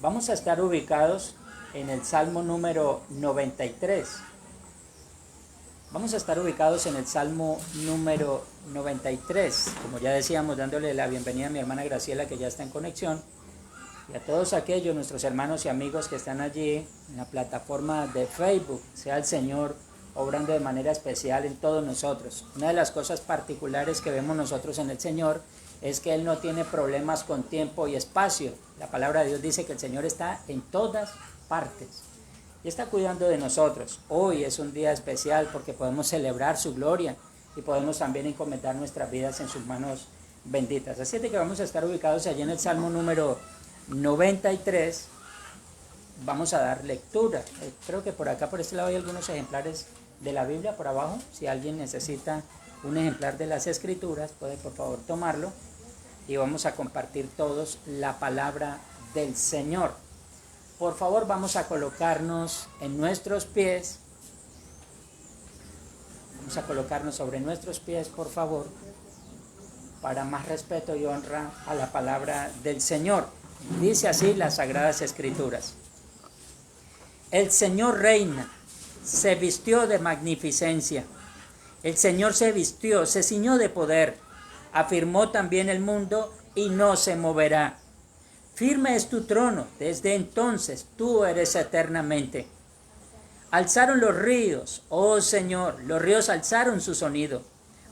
Vamos a estar ubicados en el Salmo número 93. Vamos a estar ubicados en el Salmo número 93. Como ya decíamos, dándole la bienvenida a mi hermana Graciela, que ya está en conexión, y a todos aquellos, nuestros hermanos y amigos que están allí en la plataforma de Facebook. Sea el Señor obrando de manera especial en todos nosotros. Una de las cosas particulares que vemos nosotros en el Señor es que Él no tiene problemas con tiempo y espacio. La palabra de Dios dice que el Señor está en todas partes y está cuidando de nosotros. Hoy es un día especial porque podemos celebrar su gloria y podemos también encomendar nuestras vidas en sus manos benditas. Así es que vamos a estar ubicados allí en el Salmo número 93. Vamos a dar lectura. Creo que por acá, por este lado, hay algunos ejemplares de la Biblia por abajo. Si alguien necesita un ejemplar de las Escrituras, puede por favor tomarlo y vamos a compartir todos la palabra del Señor. Por favor, vamos a colocarnos en nuestros pies. Vamos a colocarnos sobre nuestros pies, por favor, para más respeto y honra a la palabra del Señor. Dice así las Sagradas Escrituras: el Señor reina, se vistió de magnificencia. El Señor se vistió, se ciñó de poder. Afirmó también el mundo y no se moverá. Firme es tu trono, desde entonces tú eres eternamente. Alzaron los ríos, oh Señor, los ríos alzaron su sonido.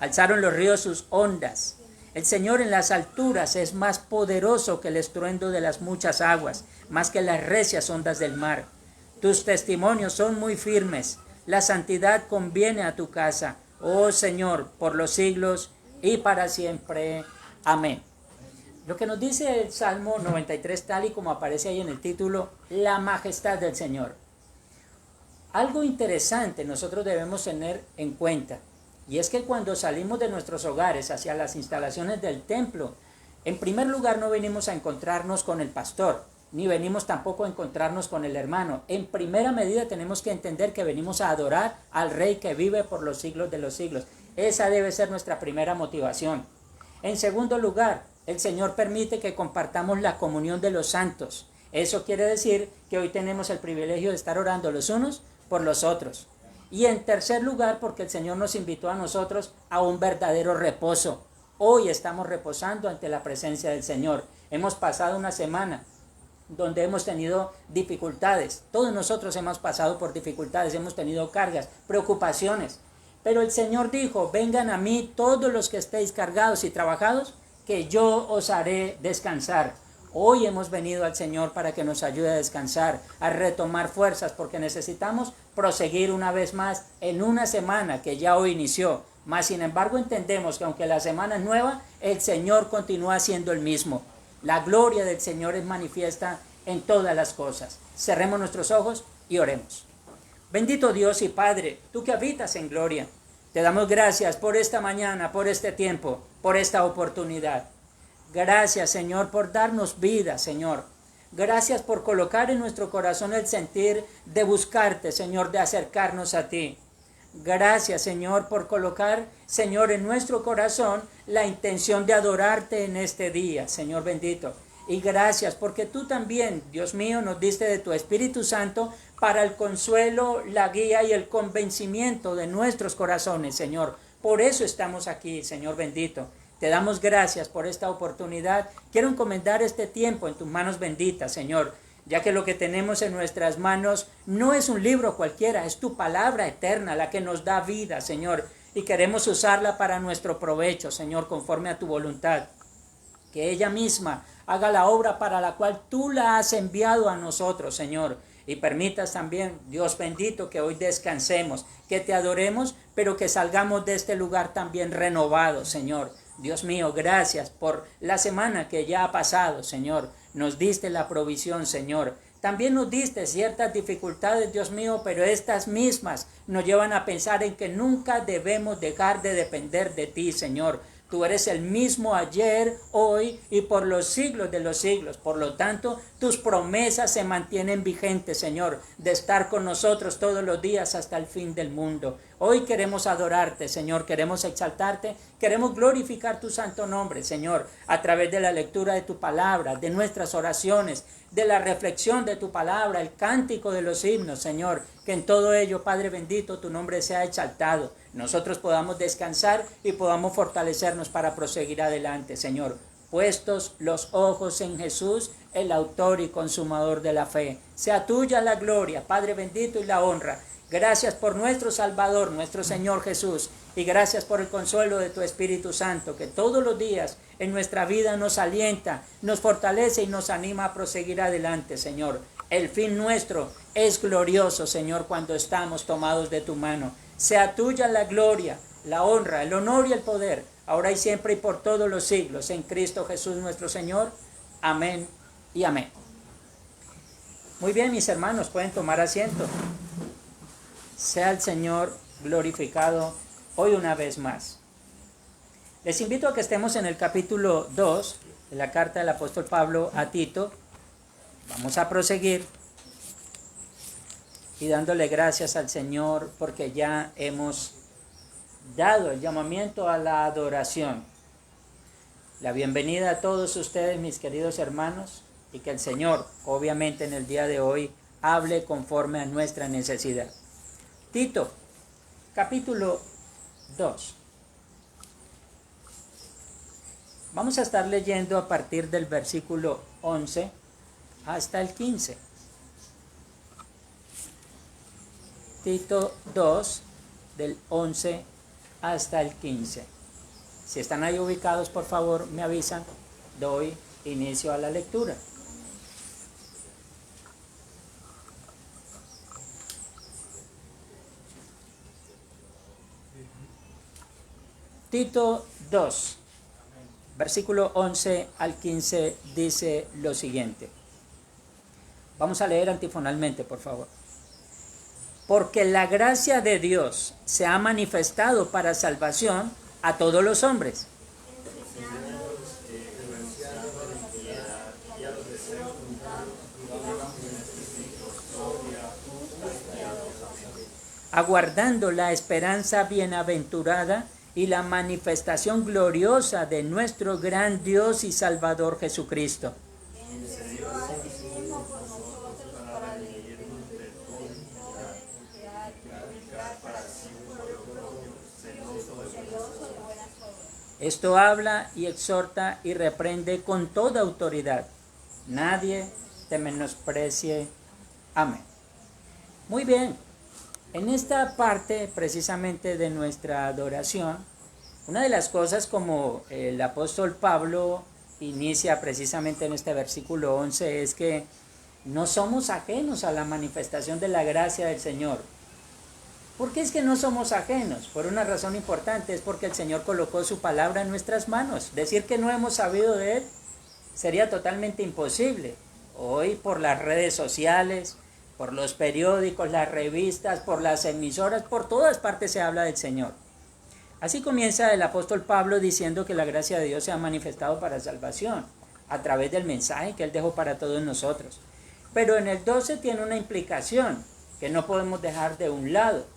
Alzaron los ríos sus ondas. El Señor en las alturas es más poderoso que el estruendo de las muchas aguas, más que las recias ondas del mar. Tus testimonios son muy firmes. La santidad conviene a tu casa, oh Señor, por los siglos y para siempre. Amén. Lo que nos dice el Salmo 93, tal y como aparece ahí en el título, la majestad del Señor. Algo interesante nosotros debemos tener en cuenta, y es que cuando salimos de nuestros hogares hacia las instalaciones del templo, en primer lugar no venimos a encontrarnos con el pastor, ni venimos tampoco a encontrarnos con el hermano. En primera medida tenemos que entender que venimos a adorar al Rey que vive por los siglos de los siglos. Esa debe ser nuestra primera motivación. En segundo lugar, el Señor permite que compartamos la comunión de los santos. Eso quiere decir que hoy tenemos el privilegio de estar orando los unos por los otros. Y en tercer lugar, porque el Señor nos invitó a nosotros a un verdadero reposo. Hoy estamos reposando ante la presencia del Señor. Hemos pasado una semana donde hemos tenido dificultades. Todos nosotros hemos pasado por dificultades, hemos tenido cargas, preocupaciones. Pero el Señor dijo: vengan a mí todos los que estéis cargados y trabajados, que yo os haré descansar. Hoy hemos venido al Señor para que nos ayude a descansar, a retomar fuerzas, porque necesitamos proseguir una vez más en una semana que ya hoy inició. Mas sin embargo entendemos que aunque la semana es nueva, el Señor continúa siendo el mismo. La gloria del Señor es manifiesta en todas las cosas. Cerremos nuestros ojos y oremos. Bendito Dios y Padre, tú que habitas en gloria, te damos gracias por esta mañana, por este tiempo, por esta oportunidad. Gracias, Señor, por darnos vida, Señor. Gracias por colocar en nuestro corazón el sentir de buscarte, Señor, de acercarnos a ti. Gracias, Señor, por colocar, Señor, en nuestro corazón la intención de adorarte en este día, Señor bendito. Y gracias porque tú también, Dios mío, nos diste de tu Espíritu Santo para el consuelo, la guía y el convencimiento de nuestros corazones, Señor. Por eso estamos aquí, Señor bendito. Te damos gracias por esta oportunidad. Quiero encomendar este tiempo en tus manos benditas, Señor, ya que lo que tenemos en nuestras manos no es un libro cualquiera, es tu palabra eterna la que nos da vida, Señor, y queremos usarla para nuestro provecho, Señor, conforme a tu voluntad. Que ella misma haga la obra para la cual tú la has enviado a nosotros, Señor, y permitas también, Dios bendito, que hoy descansemos, que te adoremos, pero que salgamos de este lugar también renovados, Señor. Dios mío, gracias por la semana que ya ha pasado, Señor. Nos diste la provisión, Señor. También nos diste ciertas dificultades, Dios mío, pero estas mismas nos llevan a pensar en que nunca debemos dejar de depender de ti, Señor. Tú eres el mismo ayer, hoy y por los siglos de los siglos. Por lo tanto, tus promesas se mantienen vigentes, Señor, de estar con nosotros todos los días hasta el fin del mundo. Hoy queremos adorarte, Señor, queremos exaltarte, queremos glorificar tu santo nombre, Señor, a través de la lectura de tu palabra, de nuestras oraciones, de la reflexión de tu palabra, el cántico de los himnos, Señor, que en todo ello, Padre bendito, tu nombre sea exaltado. Nosotros podamos descansar y podamos fortalecernos para proseguir adelante, Señor. Puestos los ojos en Jesús, el autor y consumador de la fe. Sea tuya la gloria, Padre bendito, y la honra. Gracias por nuestro Salvador, nuestro Señor Jesús, y gracias por el consuelo de tu Espíritu Santo, que todos los días en nuestra vida nos alienta, nos fortalece y nos anima a proseguir adelante, Señor. El fin nuestro es glorioso, Señor, cuando estamos tomados de tu mano. Sea tuya la gloria, la honra, el honor y el poder, ahora y siempre y por todos los siglos, en Cristo Jesús nuestro Señor. Amén y amén. Muy bien, mis hermanos, pueden tomar asiento. Sea el Señor glorificado hoy una vez más. Les invito a que estemos en el capítulo 2 de la carta del apóstol Pablo a Tito. Vamos a proseguir y dándole gracias al Señor porque ya hemos dado el llamamiento a la adoración. La bienvenida a todos ustedes, mis queridos hermanos, y que el Señor, obviamente en el día de hoy, hable conforme a nuestra necesidad. Tito, capítulo 2. Vamos a estar leyendo a partir del versículo 11 hasta el 15. Tito 2, del 11 hasta el 15. Si están ahí ubicados, por favor, me avisan. Doy inicio a la lectura. Tito 2, versículo 11 al 15 dice lo siguiente. Vamos a leer antifonalmente, por favor. Porque la gracia de Dios se ha manifestado para salvación a todos los hombres. Aguardando la esperanza bienaventurada y la manifestación gloriosa de nuestro gran Dios y Salvador Jesucristo. Esto habla y exhorta y reprende con toda autoridad. Nadie te menosprecie. Amén. Muy bien. En esta parte precisamente de nuestra adoración, una de las cosas como el apóstol Pablo inicia precisamente en este versículo 11 es que no somos ajenos a la manifestación de la gracia del Señor. ¿Por qué es que no somos ajenos? Por una razón importante, es porque el Señor colocó su palabra en nuestras manos. Decir que no hemos sabido de Él sería totalmente imposible. Hoy por las redes sociales, por los periódicos, las revistas, por las emisoras, por todas partes se habla del Señor. Así comienza el apóstol Pablo diciendo que la gracia de Dios se ha manifestado para salvación a través del mensaje que Él dejó para todos nosotros. Pero en el 12 tiene una implicación que no podemos dejar de un lado.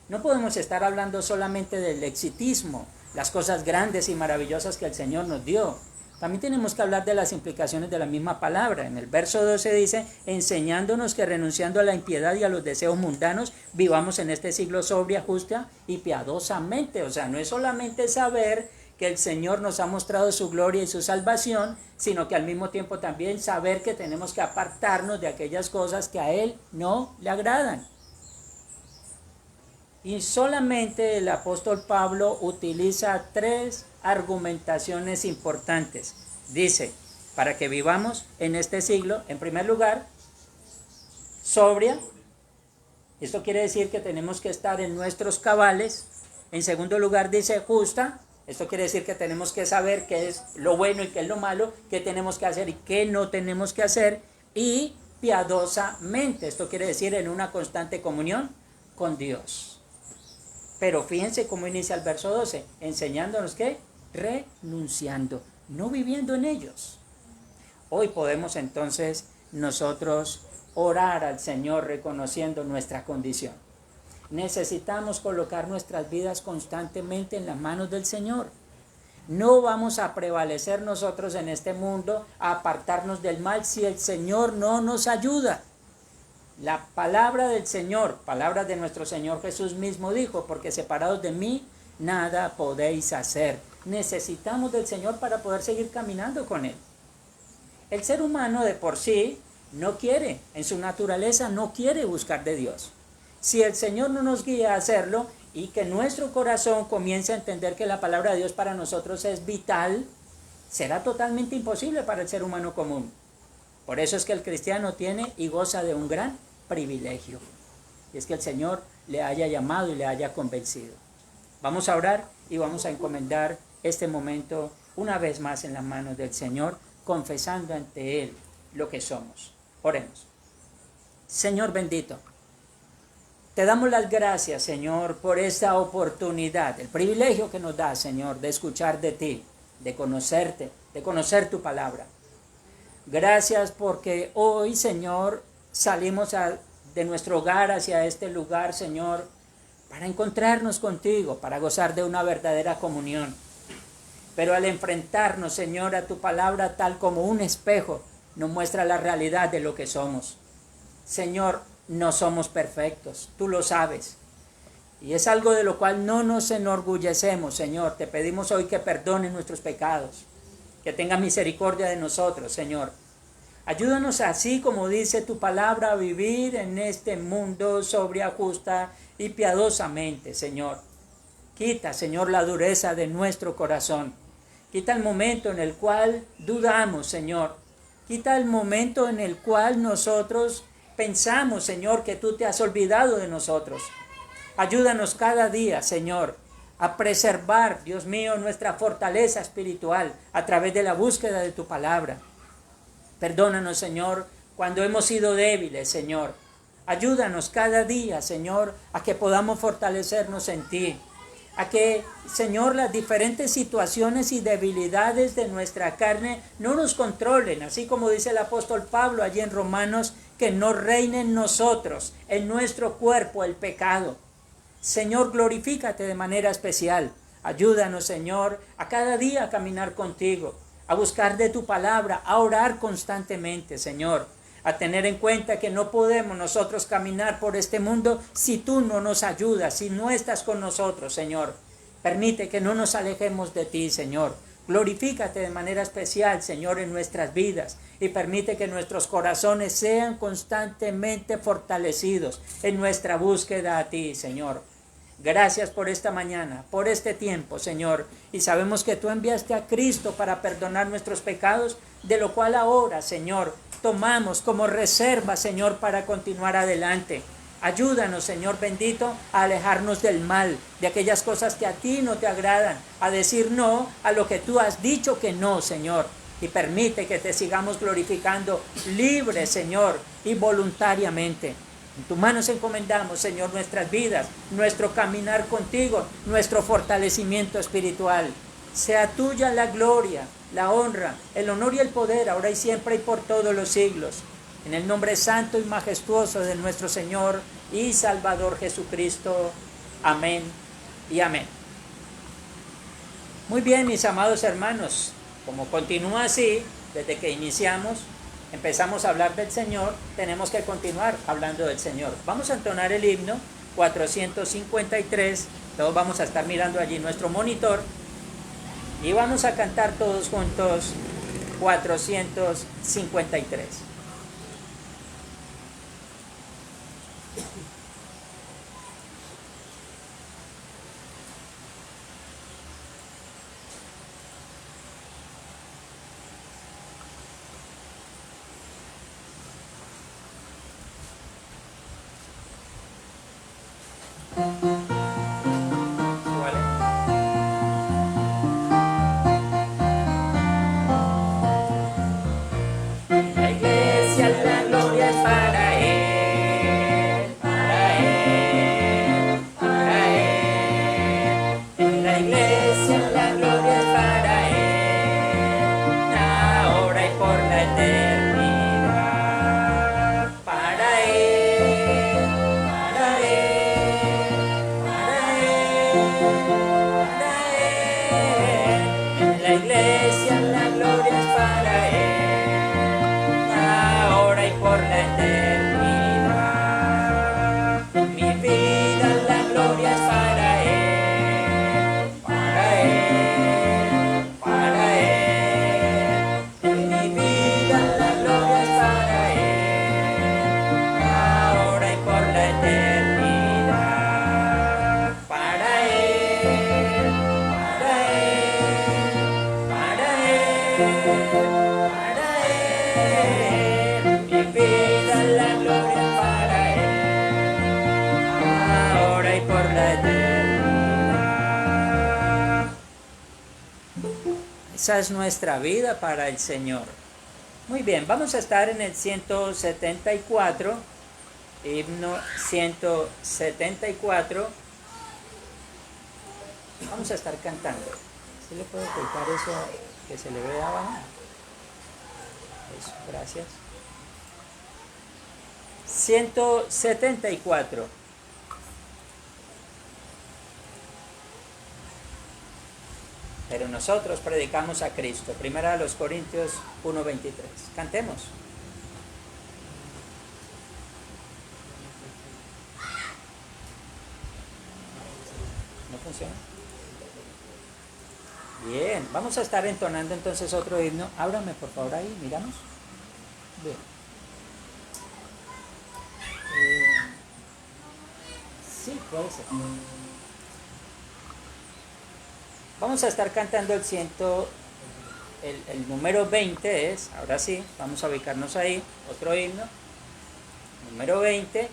No podemos estar hablando solamente del exitismo, las cosas grandes y maravillosas que el Señor nos dio. También tenemos que hablar de las implicaciones de la misma palabra. En el verso 12 dice, enseñándonos que renunciando a la impiedad y a los deseos mundanos, vivamos en este siglo sobria, justa y piadosamente. O sea, no es solamente saber que el Señor nos ha mostrado su gloria y su salvación, sino que al mismo tiempo también saber que tenemos que apartarnos de aquellas cosas que a Él no le agradan. Y solamente el apóstol Pablo utiliza 3 argumentaciones importantes. Dice, para que vivamos en este siglo, en primer lugar, sobria. Esto quiere decir que tenemos que estar en nuestros cabales. En segundo lugar dice justa. Esto quiere decir que tenemos que saber qué es lo bueno y qué es lo malo, qué tenemos que hacer y qué no tenemos que hacer. Y piadosamente. Esto quiere decir en una constante comunión con Dios. Pero fíjense cómo inicia el verso 12, enseñándonos que renunciando, no viviendo en ellos. Hoy podemos entonces nosotros orar al Señor reconociendo nuestra condición. Necesitamos colocar nuestras vidas constantemente en las manos del Señor. No vamos a prevalecer nosotros en este mundo, a apartarnos del mal si el Señor no nos ayuda. La palabra del Señor, palabra de nuestro Señor Jesús mismo dijo, porque separados de mí, nada podéis hacer. Necesitamos del Señor para poder seguir caminando con Él. El ser humano de por sí no quiere, en su naturaleza no quiere buscar de Dios. Si el Señor no nos guía a hacerlo y que nuestro corazón comience a entender que la palabra de Dios para nosotros es vital, será totalmente imposible para el ser humano común. Por eso es que el cristiano tiene y goza de un gran privilegio. Y es que el Señor le haya llamado y le haya convencido. Vamos a orar y vamos a encomendar este momento una vez más en las manos del Señor, confesando ante Él lo que somos. Oremos. Señor bendito, te damos las gracias, Señor, por esta oportunidad, el privilegio que nos da, Señor, de escuchar de ti, de conocerte, de conocer tu palabra. Gracias porque hoy, Señor, salimos de nuestro hogar hacia este lugar, Señor, para encontrarnos contigo, para gozar de una verdadera comunión. Pero al enfrentarnos, Señor, a tu palabra tal como un espejo, nos muestra la realidad de lo que somos. Señor, no somos perfectos, tú lo sabes. Y es algo de lo cual no nos enorgullecemos, Señor. Te pedimos hoy que perdones nuestros pecados, que tengas misericordia de nosotros, Señor. Ayúdanos así como dice tu palabra a vivir en este mundo sobria, justa y piadosamente, Señor. Quita, Señor, la dureza de nuestro corazón. Quita el momento en el cual dudamos, Señor. Quita el momento en el cual nosotros pensamos, Señor, que tú te has olvidado de nosotros. Ayúdanos cada día, Señor, a preservar, Dios mío, nuestra fortaleza espiritual a través de la búsqueda de tu palabra. Perdónanos, Señor, cuando hemos sido débiles, Señor. Ayúdanos cada día, Señor, a que podamos fortalecernos en ti. A que, Señor, las diferentes situaciones y debilidades de nuestra carne no nos controlen, así como dice el apóstol Pablo allí en Romanos, que no reine en nosotros, en nuestro cuerpo, el pecado. Señor, glorifícate de manera especial. Ayúdanos, Señor, a cada día a caminar contigo, a buscar de tu palabra, a orar constantemente, Señor, a tener en cuenta que no podemos nosotros caminar por este mundo si tú no nos ayudas, si no estás con nosotros, Señor. Permite que no nos alejemos de ti, Señor. Glorifícate de manera especial, Señor, en nuestras vidas y permite que nuestros corazones sean constantemente fortalecidos en nuestra búsqueda a ti, Señor. Gracias por esta mañana, por este tiempo, Señor. Y sabemos que tú enviaste a Cristo para perdonar nuestros pecados, de lo cual ahora, Señor, tomamos como reserva, Señor, para continuar adelante. Ayúdanos, Señor bendito, a alejarnos del mal, de aquellas cosas que a ti no te agradan, a decir no a lo que tú has dicho que no, Señor. Y permite que te sigamos glorificando libre, Señor, y voluntariamente. En tus manos encomendamos, Señor, nuestras vidas, nuestro caminar contigo, nuestro fortalecimiento espiritual. Sea tuya la gloria, la honra, el honor y el poder, ahora y siempre y por todos los siglos. En el nombre santo y majestuoso de nuestro Señor y Salvador Jesucristo. Amén y amén. Muy bien, mis amados hermanos, como continúa así, desde que iniciamos, empezamos a hablar del Señor, tenemos que continuar hablando del Señor. Vamos a entonar el himno 453, todos vamos a estar mirando allí nuestro monitor y vamos a cantar todos juntos 453. La iglesia mi vida la gloria para Él, ahora y por la eternidad. Esa es nuestra vida para el Señor. Muy bien, vamos a estar en el 174, himno 174. Vamos a estar cantando. ¿Sí le puedo ocultar eso que se le ve abajo? Eso, gracias. 174. Pero nosotros predicamos a Cristo. Primera a los Corintios 1:23. Cantemos. ¿No funciona? Bien, vamos a estar entonando entonces otro himno. Ábrame por favor ahí, miramos. Bien. Sí, puede ser. Vamos a estar cantando el número 20 es, ahora sí, vamos a ubicarnos ahí, otro himno, número 20.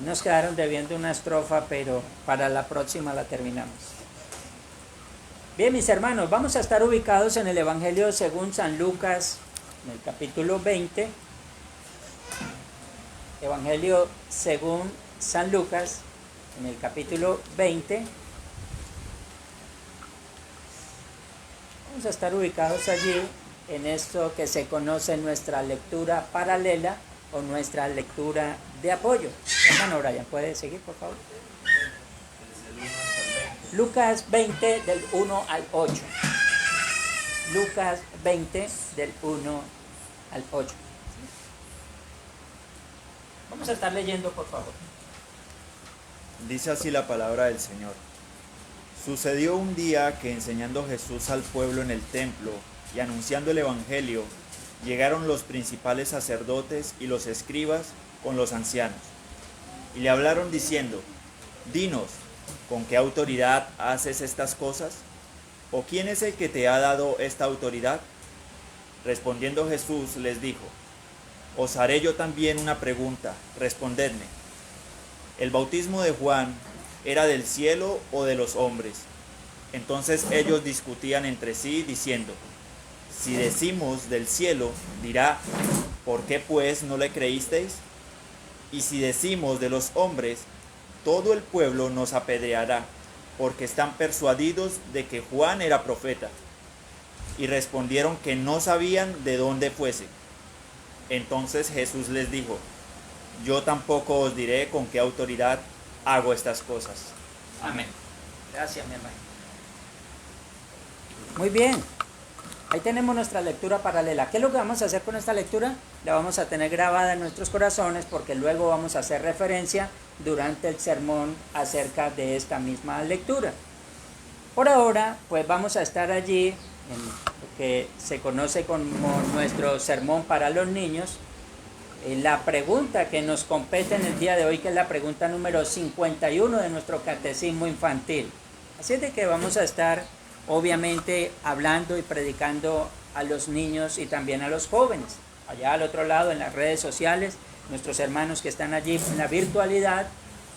Nos quedaron debiendo una estrofa, pero para la próxima la terminamos. Bien, mis hermanos, vamos a estar ubicados en el Evangelio según San Lucas, en el capítulo 20. Evangelio según San Lucas, en el capítulo 20. Vamos a estar ubicados allí en esto que se conoce nuestra lectura paralela o nuestra lectura de apoyo. Hermano Brian, ¿puede seguir, por favor? Lucas 20 del 1 al 8. Lucas 20 del 1 al 8. Vamos a estar leyendo, por favor. Dice así la palabra del Señor. Sucedió un día que enseñando Jesús al pueblo en el templo y anunciando el evangelio, llegaron los principales sacerdotes y los escribas con los ancianos, y le hablaron diciendo: Dinos, ¿con qué autoridad haces estas cosas? ¿O quién es el que te ha dado esta autoridad? Respondiendo Jesús les dijo: Os haré yo también una pregunta, respondedme. ¿El bautismo de Juan era del cielo o de los hombres? Entonces ellos discutían entre sí, diciendo: Si decimos del cielo, dirá: ¿por qué pues no le creísteis? Y si decimos de los hombres, todo el pueblo nos apedreará, porque están persuadidos de que Juan era profeta. Y respondieron que no sabían de dónde fuese. Entonces Jesús les dijo: Yo tampoco os diré con qué autoridad hago estas cosas. Amén. Gracias, mi hermano. Muy bien. Ahí tenemos nuestra lectura paralela. ¿Qué es lo que vamos a hacer con esta lectura? La vamos a tener grabada en nuestros corazones porque luego vamos a hacer referencia durante el sermón acerca de esta misma lectura. Por ahora, pues vamos a estar allí en lo que se conoce como nuestro sermón para los niños. La pregunta que nos compete en el día de hoy, que es la pregunta número 51 de nuestro catecismo infantil. Así es de que vamos a estar obviamente hablando y predicando a los niños y también a los jóvenes. Allá al otro lado, en las redes sociales, nuestros hermanos que están allí en la virtualidad,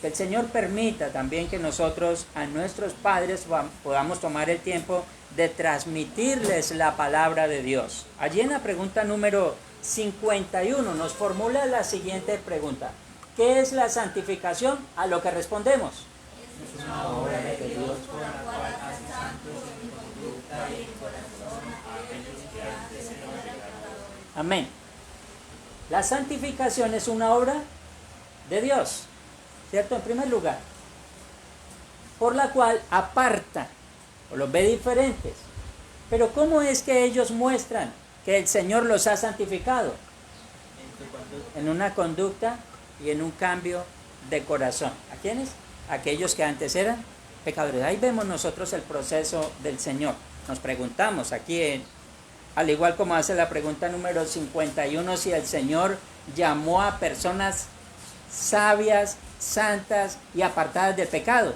que el Señor permita también que nosotros a nuestros padres podamos tomar el tiempo de transmitirles la palabra de Dios. Allí en la pregunta número 51 nos formula la siguiente pregunta: ¿qué es la santificación? A lo que respondemos: es una obra de Dios por la cual hace santos en conducta y en corazón a aquellos que antes eran pecadores. Amén. La santificación es una obra de Dios, ¿cierto? En primer lugar, por la cual aparta o los ve diferentes. Pero ¿cómo es que ellos muestran que el Señor los ha santificado? En una conducta y en un cambio de corazón. ¿A quiénes? Aquellos que antes eran pecadores. Ahí vemos nosotros el proceso del Señor. Nos preguntamos aquí, al igual como hace la pregunta número 51, si el Señor llamó a personas sabias, santas y apartadas del pecado.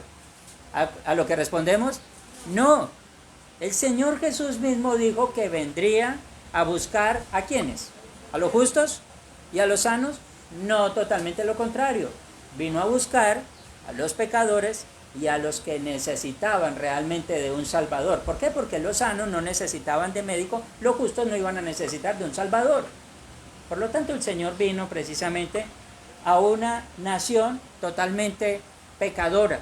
A lo que respondemos: no. El Señor Jesús mismo dijo que vendría a buscar ¿a quiénes? ¿A los justos y a los sanos? No, totalmente lo contrario. Vino a buscar a los pecadores y a los que necesitaban realmente de un salvador. ¿Por qué? Porque los sanos no necesitaban de médico, los justos no iban a necesitar de un salvador. Por lo tanto, el Señor vino precisamente a una nación totalmente pecadora.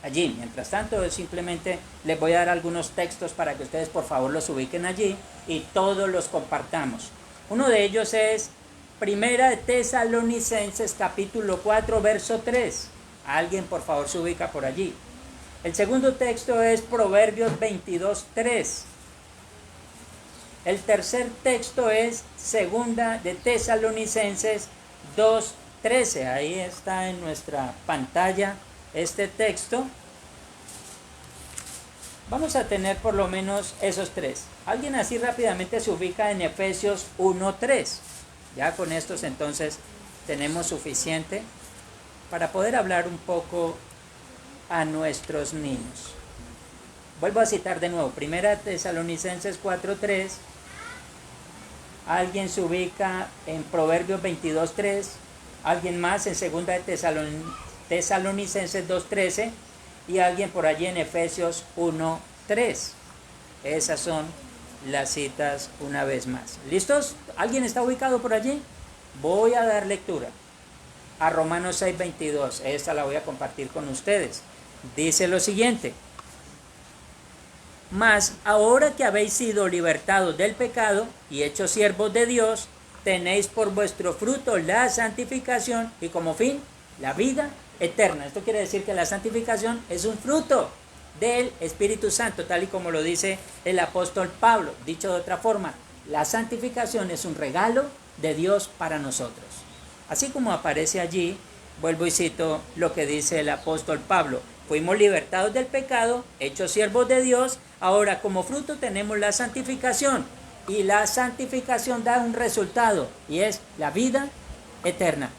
Allí, mientras tanto, simplemente les voy a dar algunos textos para que ustedes por favor los ubiquen allí y todos los compartamos. Uno de ellos es Primera de Tesalonicenses capítulo 4 verso 3. Alguien por favor se ubica por allí. El segundo texto es Proverbios 22:3. El tercer texto es Segunda de Tesalonicenses 2:13. Ahí está en nuestra pantalla este texto. Vamos a tener por lo menos esos tres. Alguien así rápidamente se ubica en Efesios 1:3. Ya con estos entonces tenemos suficiente para poder hablar un poco a nuestros niños. Vuelvo a citar de nuevo, Primera Tesalonicenses 4:3. Alguien se ubica en Proverbios 22:3. Alguien más en Segunda de Tesalonicenses 2:13. Y alguien por allí en Efesios 1:3. Esas son las citas una vez más. ¿Listos? ¿Alguien está ubicado por allí? Voy a dar lectura a Romanos 6:22. Esta la voy a compartir con ustedes. Dice lo siguiente: mas ahora que habéis sido libertados del pecado y hechos siervos de Dios, tenéis por vuestro fruto la santificación y como fin la vida eterna. Esto quiere decir que la santificación es un fruto del Espíritu Santo, tal y como lo dice el apóstol Pablo. Dicho de otra forma, la santificación es un regalo de Dios para nosotros. Así como aparece allí, vuelvo y cito lo que dice el apóstol Pablo: fuimos libertados del pecado, hechos siervos de Dios, ahora como fruto tenemos la santificación, y la santificación da un resultado, y es la vida eterna.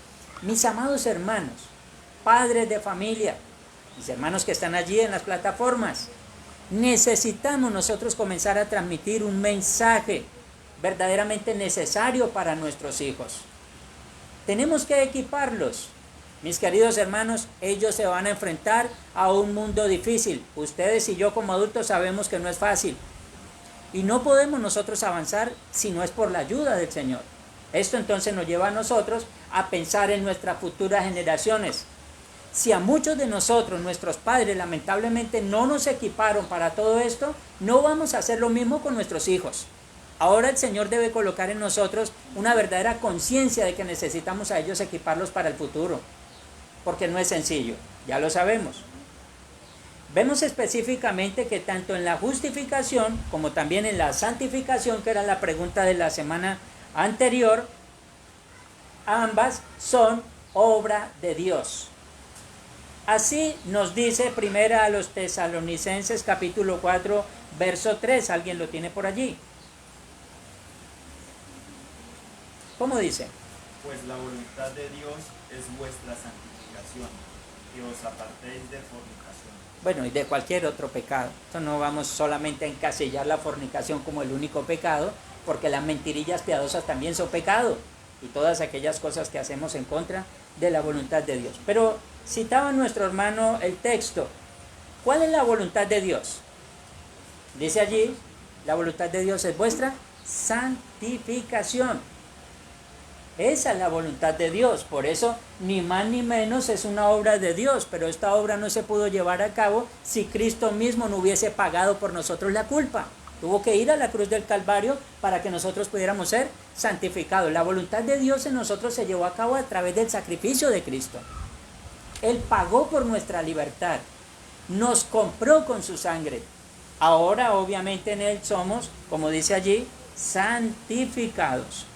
Mis amados hermanos, padres de familia, mis hermanos que están allí en las plataformas, necesitamos nosotros comenzar a transmitir un mensaje verdaderamente necesario para nuestros hijos. Tenemos que equiparlos. Mis queridos hermanos, ellos se van a enfrentar a un mundo difícil. Ustedes y yo como adultos sabemos que no es fácil. Y no podemos nosotros avanzar si no es por la ayuda del Señor. Esto entonces nos lleva a nosotros a pensar en nuestras futuras generaciones. Si a muchos de nosotros, nuestros padres, lamentablemente no nos equiparon para todo esto, no vamos a hacer lo mismo con nuestros hijos. Ahora el Señor debe colocar en nosotros una verdadera conciencia de que necesitamos a ellos equiparlos para el futuro, porque no es sencillo, ya lo sabemos. Vemos específicamente que tanto en la justificación como también en la santificación, que era la pregunta de la semana anterior, ambas son obra de Dios. Así nos dice primera a los Tesalonicenses capítulo 4, verso 3. ¿Alguien lo tiene por allí? ¿Cómo dice? Pues la voluntad de Dios es vuestra santificación, que os apartéis de fornicación. Bueno, y de cualquier otro pecado. Entonces no vamos solamente a encasillar la fornicación como el único pecado, porque las mentirillas piadosas también son pecado, y todas aquellas cosas que hacemos en contra de la voluntad de Dios. Pero citaba nuestro hermano el texto. ¿Cuál es la voluntad de Dios? Dice allí, la voluntad de Dios es vuestra santificación. Esa es la voluntad de Dios. Por eso, ni más ni menos, es una obra de Dios. Pero esta obra no se pudo llevar a cabo si Cristo mismo no hubiese pagado por nosotros la culpa. Tuvo que ir a la cruz del Calvario para que nosotros pudiéramos ser santificados. La voluntad de Dios en nosotros se llevó a cabo a través del sacrificio de Cristo. Él pagó por nuestra libertad. Nos compró con su sangre. Ahora, obviamente, en Él somos, como dice allí, santificados.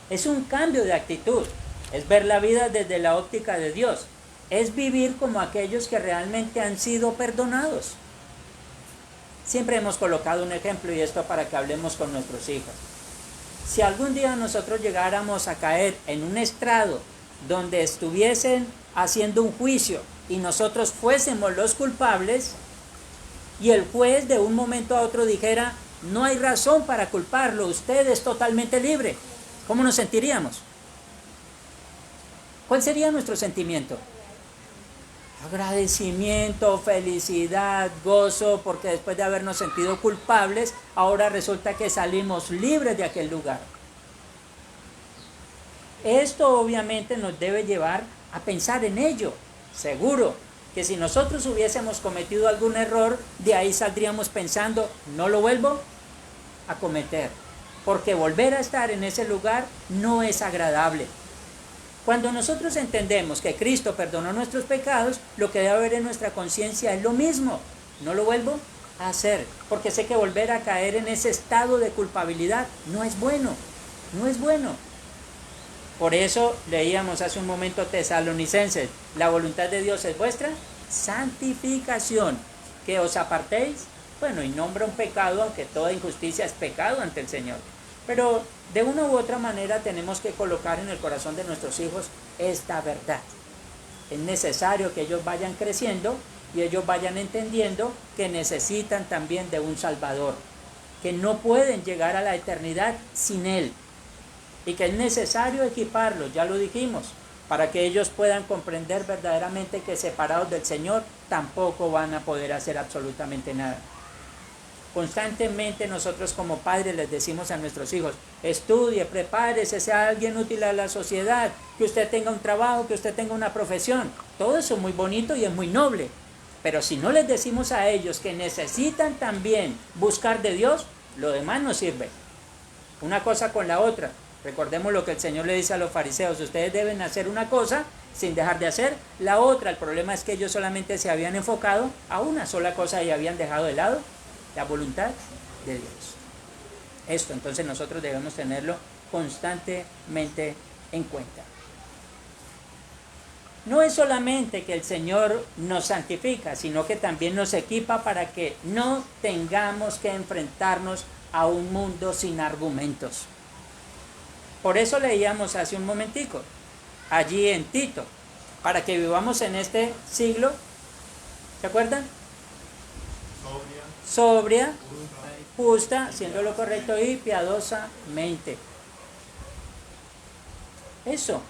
Es un cambio de actitud. Es ver la vida desde la óptica de Dios. Es vivir como aquellos que realmente han sido perdonados. Siempre hemos colocado un ejemplo, y esto para que hablemos con nuestros hijos. Si algún día nosotros llegáramos a caer en un estrado donde estuviesen haciendo un juicio y nosotros fuésemos los culpables, y el juez de un momento a otro dijera: no hay razón para culparlo, usted es totalmente libre, ¿cómo nos sentiríamos? ¿Cuál sería nuestro sentimiento? Agradecimiento, felicidad, gozo, porque después de habernos sentido culpables, ahora resulta que salimos libres de aquel lugar. Esto obviamente nos debe llevar a pensar en ello. Seguro que si nosotros hubiésemos cometido algún error, de ahí saldríamos pensando: no lo vuelvo a cometer, porque volver a estar en ese lugar no es agradable. Cuando nosotros entendemos que Cristo perdonó nuestros pecados, lo que debe haber en nuestra conciencia es lo mismo: no lo vuelvo a hacer, porque sé que volver a caer en ese estado de culpabilidad no es bueno, no es bueno. Por eso leíamos hace un momento Tesalonicenses: la voluntad de Dios es vuestra santificación, que os apartéis. Bueno, y nombra un pecado, aunque toda injusticia es pecado ante el Señor. Pero de una u otra manera tenemos que colocar en el corazón de nuestros hijos esta verdad. Es necesario que ellos vayan creciendo y ellos vayan entendiendo que necesitan también de un Salvador, que no pueden llegar a la eternidad sin Él, y que es necesario equiparlos, ya lo dijimos, para que ellos puedan comprender verdaderamente que separados del Señor tampoco van a poder hacer absolutamente nada. Constantemente nosotros como padres les decimos a nuestros hijos: estudie, prepárese, sea alguien útil a la sociedad, que usted tenga un trabajo, que usted tenga una profesión. Todo eso es muy bonito y es muy noble. Pero si no les decimos a ellos que necesitan también buscar de Dios, lo demás no sirve. Una cosa con la otra. Recordemos lo que el Señor le dice a los fariseos: ustedes deben hacer una cosa sin dejar de hacer la otra. El problema es que ellos solamente se habían enfocado a una sola cosa y habían dejado de lado la voluntad de Dios. Esto entonces nosotros debemos tenerlo constantemente en cuenta. No es solamente que el Señor nos santifica, sino que también nos equipa para que no tengamos que enfrentarnos a un mundo sin argumentos. Por eso leíamos hace un momentico, allí en Tito, para que vivamos en este siglo, ¿se acuerdan? Sobria, justa, haciendo lo correcto y piadosamente. Esos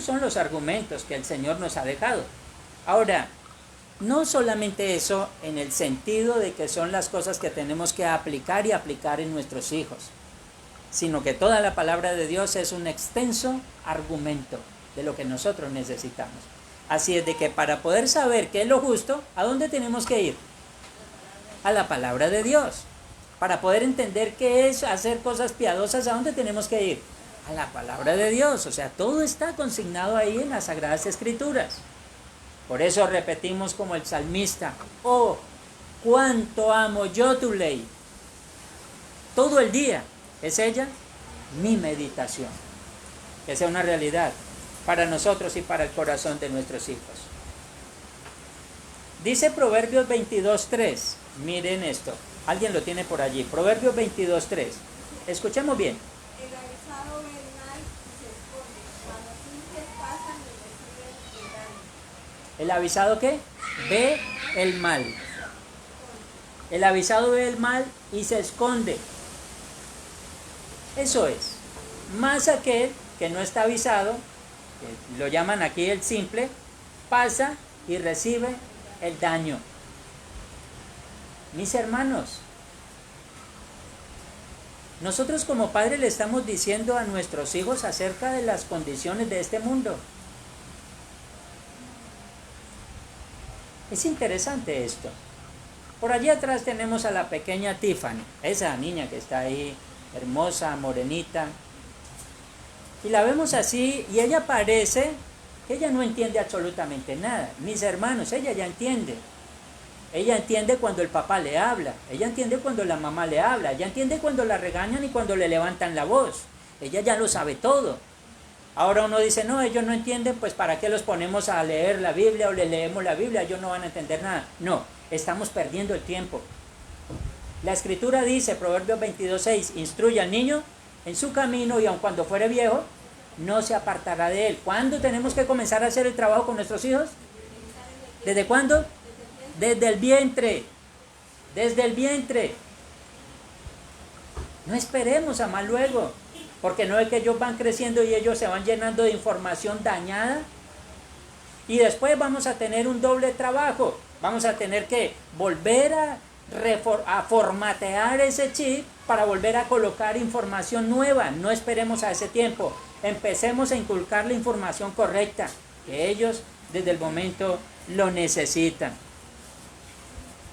son los argumentos que el Señor nos ha dejado. Ahora, no solamente eso en el sentido de que son las cosas que tenemos que aplicar y aplicar en nuestros hijos, sino que toda la palabra de Dios es un extenso argumento de lo que nosotros necesitamos. Así es de que para poder saber qué es lo justo, ¿a dónde tenemos que ir? A la palabra de Dios. Para poder entender qué es hacer cosas piadosas, ¿a dónde tenemos que ir? A la palabra de Dios. O sea, todo está consignado ahí en las Sagradas Escrituras. Por eso repetimos como el salmista: oh, cuánto amo yo tu ley. Todo el día es ella mi meditación. Que sea una realidad para nosotros y para el corazón de nuestros hijos. Dice Proverbios 22:3. Miren esto. Alguien lo tiene por allí. Proverbios 22:3. Escuchemos bien. El avisado ve el mal y se esconde. Cuando simples pasan y reciben el daño. ¿El avisado qué? Ve el mal. El avisado ve el mal y se esconde. Eso es. Más aquel que no está avisado, que lo llaman aquí el simple, pasa y recibe el daño. Mis hermanos, nosotros como padres le estamos diciendo a nuestros hijos acerca de las condiciones de este mundo. Es interesante esto. Por allí atrás tenemos a la pequeña Tiffany, esa niña que está ahí, hermosa, morenita. Y la vemos así y ella parece que ella no entiende absolutamente nada. Mis hermanos, ella ya entiende. Ella entiende cuando el papá le habla, ella entiende cuando la mamá le habla, ella entiende cuando la regañan y cuando le levantan la voz. Ella ya lo sabe todo. Ahora uno dice, no, ellos no entienden, pues ¿para qué los ponemos a leer la Biblia o le leemos la Biblia? Ellos no van a entender nada. No, estamos perdiendo el tiempo. La Escritura dice, Proverbios 22:6, instruye al niño en su camino y aun cuando fuere viejo, no se apartará de él. ¿Cuándo tenemos que comenzar a hacer el trabajo con nuestros hijos? ¿Desde cuándo? Desde el vientre. Desde el vientre. No esperemos a más luego, porque no es que ellos van creciendo y ellos se van llenando de información dañada y después vamos a tener un doble trabajo. Vamos a tener que volver a formatear ese chip para volver a colocar información nueva. No esperemos a ese tiempo. Empecemos a inculcar la información correcta, que ellos desde el momento lo necesitan.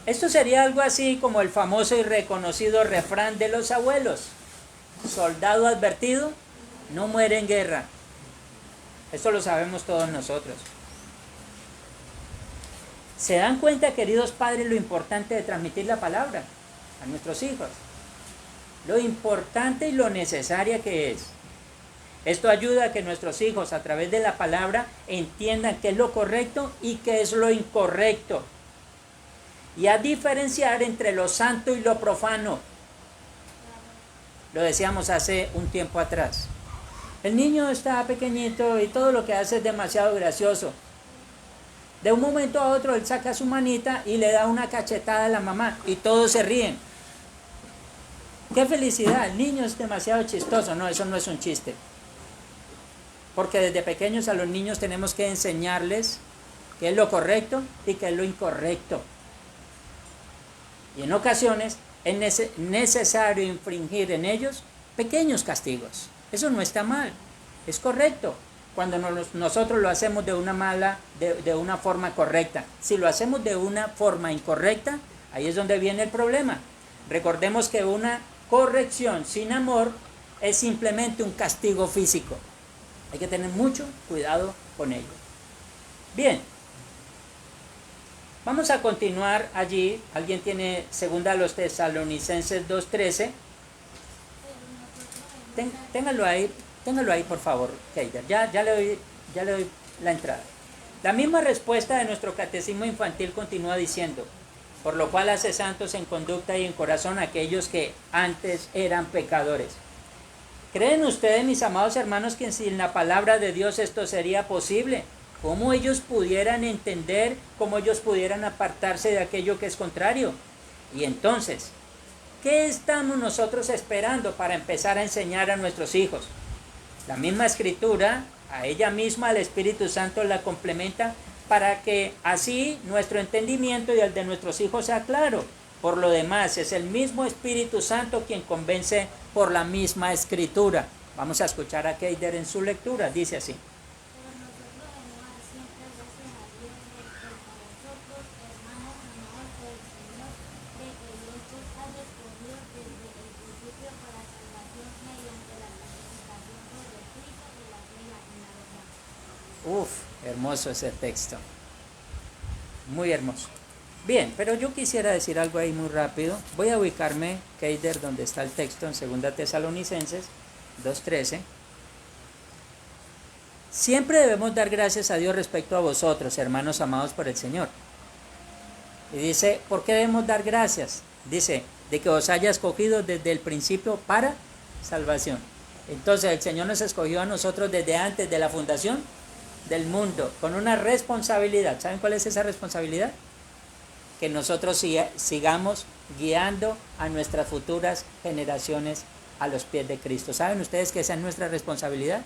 Esto sería algo así como el famoso y reconocido refrán de los abuelos: soldado advertido no muere en guerra. Esto lo sabemos todos nosotros. ¿Se dan cuenta, queridos padres, lo importante de transmitir la palabra a nuestros hijos? Lo importante y lo necesaria que es. Esto ayuda a que nuestros hijos, a través de la palabra, entiendan qué es lo correcto y qué es lo incorrecto. Y a diferenciar entre lo santo y lo profano. Lo decíamos hace un tiempo atrás. El niño está pequeñito y todo lo que hace es demasiado gracioso. De un momento a otro él saca su manita y le da una cachetada a la mamá y todos se ríen. ¡Qué felicidad! El niño es demasiado chistoso. No, eso no es un chiste. Porque desde pequeños a los niños tenemos que enseñarles qué es lo correcto y qué es lo incorrecto. Y en ocasiones es necesario infringir en ellos pequeños castigos. Eso no está mal, es correcto cuando nosotros lo hacemos de una forma correcta. Si lo hacemos de una forma incorrecta, ahí es donde viene el problema. Recordemos que una corrección sin amor es simplemente un castigo físico. Hay que tener mucho cuidado con ello. Bien. Vamos a continuar allí. ¿Alguien tiene 2 Tesalonicenses 2:13? Téngalo ahí por favor, Keider. Ya le doy la entrada. La misma respuesta de nuestro catecismo infantil continúa diciendo: por lo cual hace santos en conducta y en corazón aquellos que antes eran pecadores. ¿Creen ustedes, mis amados hermanos, que sin la palabra de Dios esto sería posible? ¿Cómo ellos pudieran entender, cómo ellos pudieran apartarse de aquello que es contrario? Y entonces, ¿qué estamos nosotros esperando para empezar a enseñar a nuestros hijos? La misma Escritura, a ella misma el Espíritu Santo la complementa para que así nuestro entendimiento y el de nuestros hijos sea claro. Por lo demás, es el mismo Espíritu Santo quien convence por la misma Escritura. Vamos a escuchar a Keider en su lectura, dice así. Uf, hermoso ese texto. Muy hermoso. Bien, pero yo quisiera decir algo ahí muy rápido. Voy a ubicarme, Keider, donde está el texto en 2 Tesalonicenses 2:13. Siempre debemos dar gracias a Dios respecto a vosotros, hermanos amados por el Señor. Y dice, ¿por qué debemos dar gracias? Dice, de que os haya escogido desde el principio para salvación. Entonces el Señor nos escogió a nosotros desde antes de la fundación del mundo, con una responsabilidad. ¿Saben cuál es esa responsabilidad? Que nosotros sigamos guiando a nuestras futuras generaciones a los pies de Cristo. ¿Saben ustedes que esa es nuestra responsabilidad?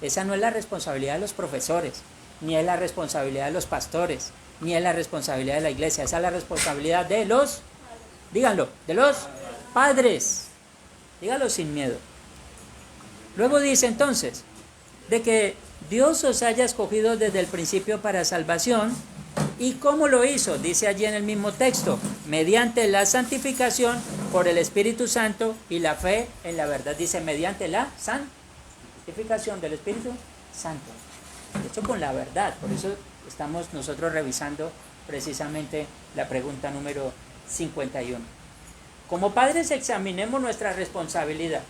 Esa no es la responsabilidad de los profesores, ni es la responsabilidad de los pastores, ni es la responsabilidad de la iglesia. Esa es la responsabilidad de los, díganlo, de los padres. Díganlo sin miedo. Luego dice entonces, de que Dios os haya escogido desde el principio para salvación. ¿Y cómo lo hizo? Dice allí en el mismo texto, mediante la santificación por el Espíritu Santo y la fe en la verdad. Dice, mediante la santificación del Espíritu Santo. De hecho, con la verdad. Por eso estamos nosotros revisando precisamente la pregunta número 51. Como padres, examinemos nuestra responsabilidad.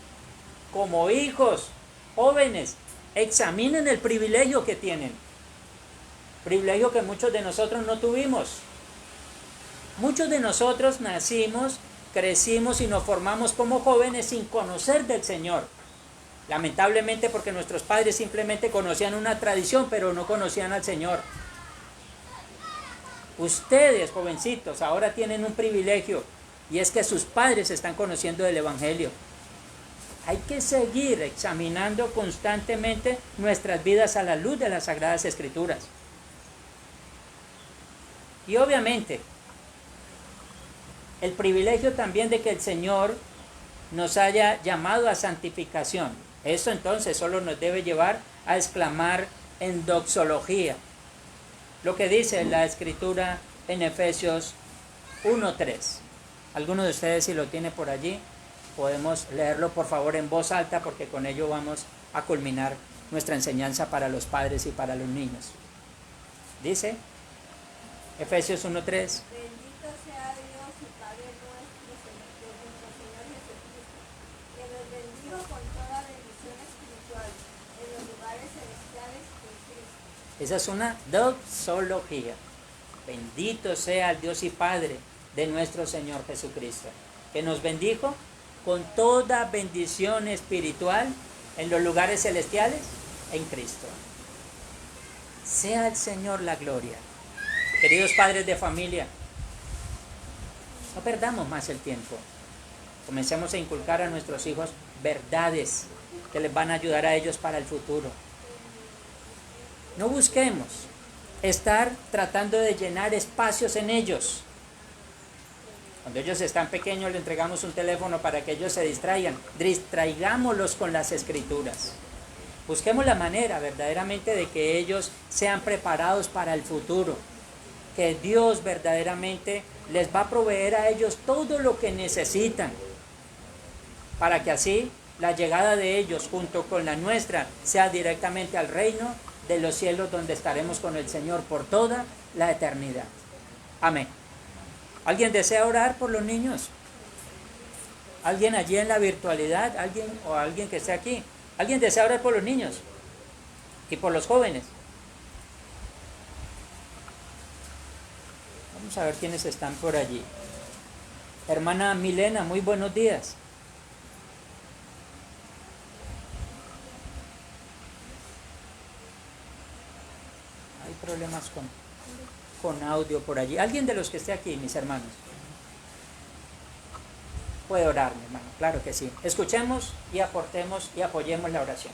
Como hijos, jóvenes, examinen el privilegio que tienen. Privilegio que muchos de nosotros no tuvimos. Muchos de nosotros nacimos, crecimos y nos formamos como jóvenes sin conocer del Señor. Lamentablemente, porque nuestros padres simplemente conocían una tradición, pero no conocían al Señor. Ustedes, jovencitos, ahora tienen un privilegio, y es que sus padres están conociendo del Evangelio. Hay que seguir examinando constantemente nuestras vidas a la luz de las Sagradas Escrituras. Y obviamente, el privilegio también de que el Señor nos haya llamado a santificación. Eso entonces solo nos debe llevar a exclamar en doxología. Lo que dice la Escritura en Efesios 1:3. ¿Alguno de ustedes, si lo tiene por allí, podemos leerlo por favor en voz alta, porque con ello vamos a culminar nuestra enseñanza para los padres y para los niños? Dice Efesios 1:3. Bendito sea Dios y Padre nuestro, de nuestro Señor Jesucristo, que nos bendijo con toda bendición espiritual en los lugares celestiales en Cristo. Esa es una doxología. Bendito sea el Dios y Padre de nuestro Señor Jesucristo, que nos bendijo con toda bendición espiritual en los lugares celestiales en Cristo. Sea el Señor la gloria. Queridos padres de familia, no perdamos más el tiempo. Comencemos a inculcar a nuestros hijos verdades que les van a ayudar a ellos para el futuro. No busquemos estar tratando de llenar espacios en ellos. Cuando ellos están pequeños, les entregamos un teléfono para que ellos se distraigan. Distraigámoslos con las Escrituras. Busquemos la manera verdaderamente de que ellos sean preparados para el futuro. Que Dios verdaderamente les va a proveer a ellos todo lo que necesitan, para que así la llegada de ellos junto con la nuestra sea directamente al reino de los cielos, donde estaremos con el Señor por toda la eternidad. Amén. ¿Alguien desea orar por los niños? ¿Alguien allí en la virtualidad? ¿Alguien que esté aquí? ¿Alguien desea orar por los niños y por los jóvenes? Vamos a ver quiénes están por allí. Hermana Milena, muy buenos días. Hay problemas con audio por allí. ¿Alguien de los que esté aquí, mis hermanos? Puede orar, mi hermano, claro que sí. Escuchemos y aportemos y apoyemos la oración.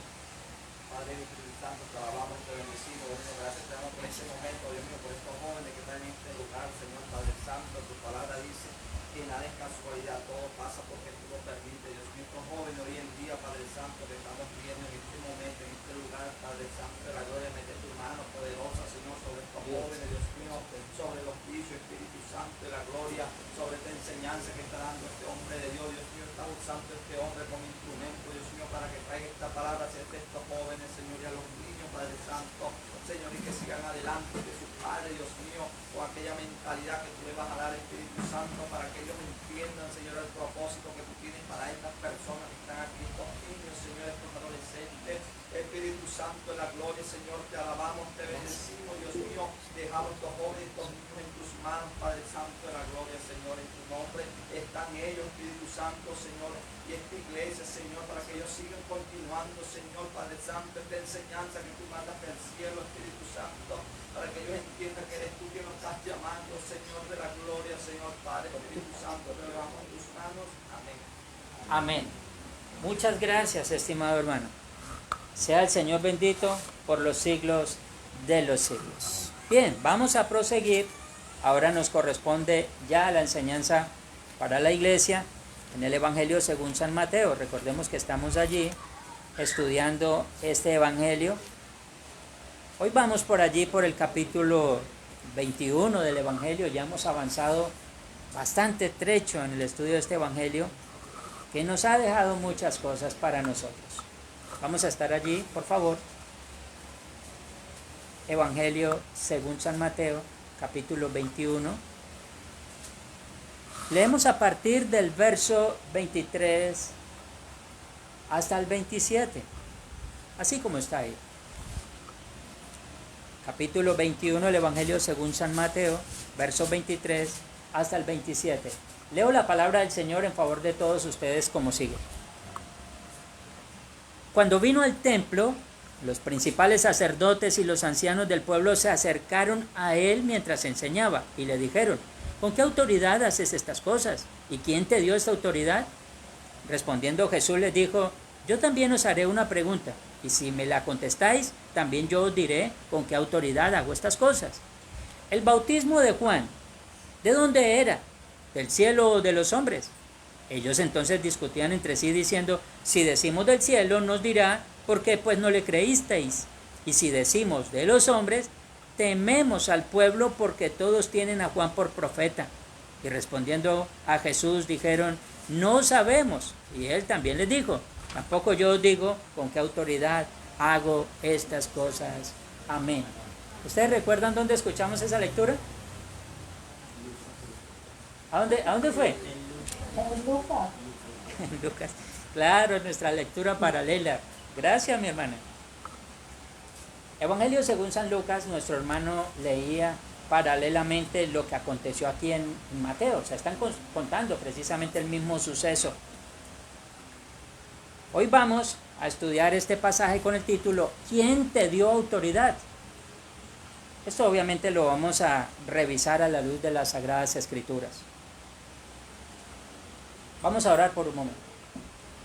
Padre, mi Espíritu Santo, te alabamos, te bendecimos, Dios mío, gracias te damos por este momento, Dios mío, por estos jóvenes que están en este lugar, Señor Padre Santo, tu palabra dice que nada es casualidad, todo pasa porque tú lo permites, Dios mío, estos jóvenes hoy en día, Padre Santo, que estamos viendo en este momento, en este lugar, Padre Santo, de la gloria, mete tu mano poderosa, Señor, sobre estos jóvenes, Dios mío, sobre los juicios, Espíritu Santo, de la gloria, sobre esta enseñanza que está dando este hombre de Dios, Dios mío, está usando este hombre como instrumento, Dios mío, para que traiga esta palabra hacia estos jóvenes, Señor, y a los niños, Padre Santo, Señor, y que sigan adelante de sus padres, Dios mío, con aquella mentalidad que tú le vas a dar, Espíritu Santo, para que ellos entiendan, Señor, el propósito que tú tienes para estas personas que están aquí, estos niños, Señor, estos adolescentes. Espíritu Santo, en la gloria, Señor, te alabamos, te bendecimos, Dios mío, dejamos estos jóvenes, estos niños en tus manos, Padre Santo, de la gloria, Señor, en tu nombre están ellos, Espíritu Santo, Señor, y esta iglesia, Señor, para que ellos sigan continuando, Señor, Padre Santo, esta enseñanza que tú mandas del cielo, Espíritu Santo, para que ellos entiendan que eres tú quien nos estás llamando, Señor, de la gloria, Señor, Padre, Espíritu Santo, te levamos en tus manos, amén. Amén. Muchas gracias, estimado hermano. Sea el Señor bendito por los siglos de los siglos. Bien, vamos a proseguir. Ahora nos corresponde ya la enseñanza para la iglesia en el Evangelio según San Mateo. Recordemos que estamos allí estudiando este Evangelio. Hoy vamos por allí por el capítulo 21 del Evangelio. Ya hemos avanzado bastante trecho en el estudio de este Evangelio, que nos ha dejado muchas cosas para nosotros. Vamos a estar allí, por favor. Evangelio según San Mateo, capítulo 21. Leemos a partir del verso 23 hasta el 27, así como está ahí. Capítulo 21 del Evangelio según San Mateo, verso 23 hasta el 27. Leo la palabra del Señor en favor de todos ustedes como sigue. Cuando vino al templo, los principales sacerdotes y los ancianos del pueblo se acercaron a él mientras enseñaba y le dijeron: ¿con qué autoridad haces estas cosas? ¿Y quién te dio esta autoridad? Respondiendo Jesús les dijo: yo también os haré una pregunta, y si me la contestáis, también yo os diré con qué autoridad hago estas cosas. El bautismo de Juan, ¿de dónde era? ¿Del cielo o de los hombres? Ellos entonces discutían entre sí diciendo: si decimos del cielo, nos dirá: ¿por qué pues no le creísteis? Y si decimos de los hombres, tememos al pueblo porque todos tienen a Juan por profeta. Y respondiendo a Jesús dijeron: no sabemos. Y él también les dijo: tampoco yo os digo con qué autoridad hago estas cosas. Amén. ¿Ustedes recuerdan dónde escuchamos esa lectura? ¿A dónde fue? En Lucas. Claro, nuestra lectura paralela. Gracias, mi hermana. Evangelio según San Lucas, nuestro hermano leía paralelamente lo que aconteció aquí en Mateo. O sea, están contando precisamente el mismo suceso. Hoy vamos a estudiar este pasaje con el título: ¿quién te dio autoridad? Esto obviamente lo vamos a revisar a la luz de las Sagradas Escrituras. Vamos a orar por un momento.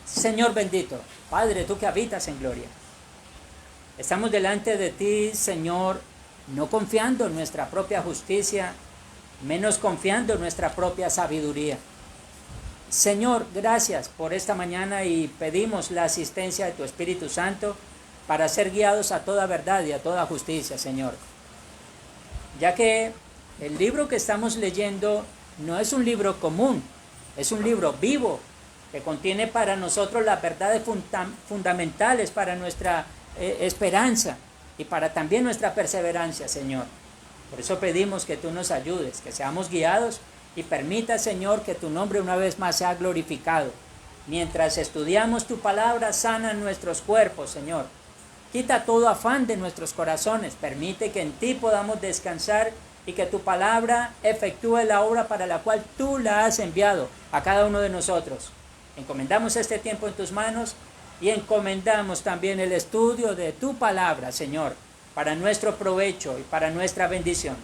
Señor bendito, Padre, tú que habitas en gloria, estamos delante de ti, Señor, no confiando en nuestra propia justicia, menos confiando en nuestra propia sabiduría. Señor, gracias por esta mañana y pedimos la asistencia de tu Espíritu Santo para ser guiados a toda verdad y a toda justicia, Señor. Ya que el libro que estamos leyendo no es un libro común, es un libro vivo que contiene para nosotros las verdades fundamentales para nuestra esperanza y para también nuestra perseverancia, Señor. Por eso pedimos que tú nos ayudes, que seamos guiados y permita, Señor, que tu nombre una vez más sea glorificado. Mientras estudiamos tu palabra, sana nuestros cuerpos, Señor. Quita todo afán de nuestros corazones, permite que en ti podamos descansar y que tu palabra efectúe la obra para la cual tú la has enviado a cada uno de nosotros. Encomendamos este tiempo en tus manos y encomendamos también el estudio de tu palabra, Señor, para nuestro provecho y para nuestra bendición.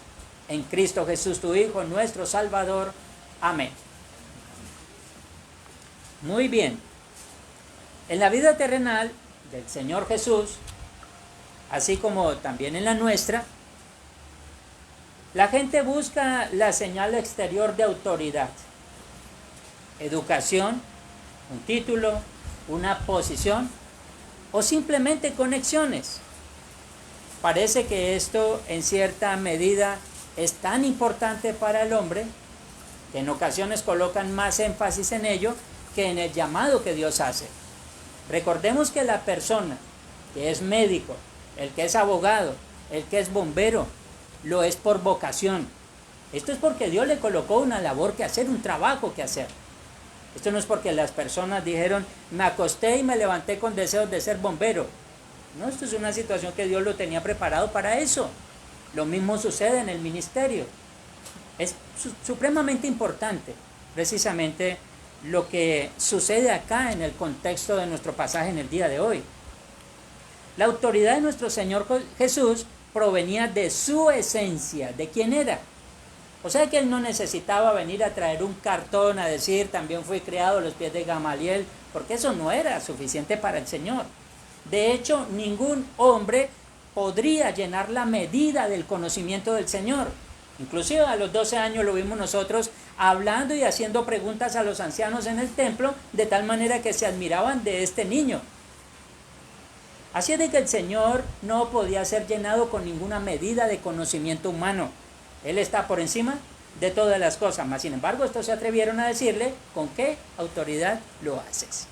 En Cristo Jesús, tu Hijo, nuestro Salvador. Amén. Muy bien. En la vida terrenal del Señor Jesús, así como también en la nuestra, la gente busca la señal exterior de autoridad, educación, un título, una posición o simplemente conexiones. Parece que esto en cierta medida es tan importante para el hombre que en ocasiones colocan más énfasis en ello que en el llamado que Dios hace. Recordemos que la persona que es médico, el que es abogado, el que es bombero, lo es por vocación. Esto es porque Dios le colocó una labor que hacer, un trabajo que hacer. Esto no es porque las personas dijeron, me acosté y me levanté con deseos de ser bombero. No, esto es una situación que Dios lo tenía preparado para eso. Lo mismo sucede en el ministerio. Es supremamente importante, precisamente, lo que sucede acá en el contexto de nuestro pasaje en el día de hoy. La autoridad de nuestro Señor Jesús provenía de su esencia, de quién era. O sea que Él no necesitaba venir a traer un cartón a decir, también fui criado a los pies de Gamaliel, porque eso no era suficiente para el Señor. De hecho, ningún hombre podría llenar la medida del conocimiento del Señor. Inclusive a los 12 años lo vimos nosotros hablando y haciendo preguntas a los ancianos en el templo, de tal manera que se admiraban de este niño. Así es de que el Señor no podía ser llenado con ninguna medida de conocimiento humano. Él está por encima de todas las cosas, mas sin embargo estos se atrevieron a decirle, ¿con qué autoridad lo haces?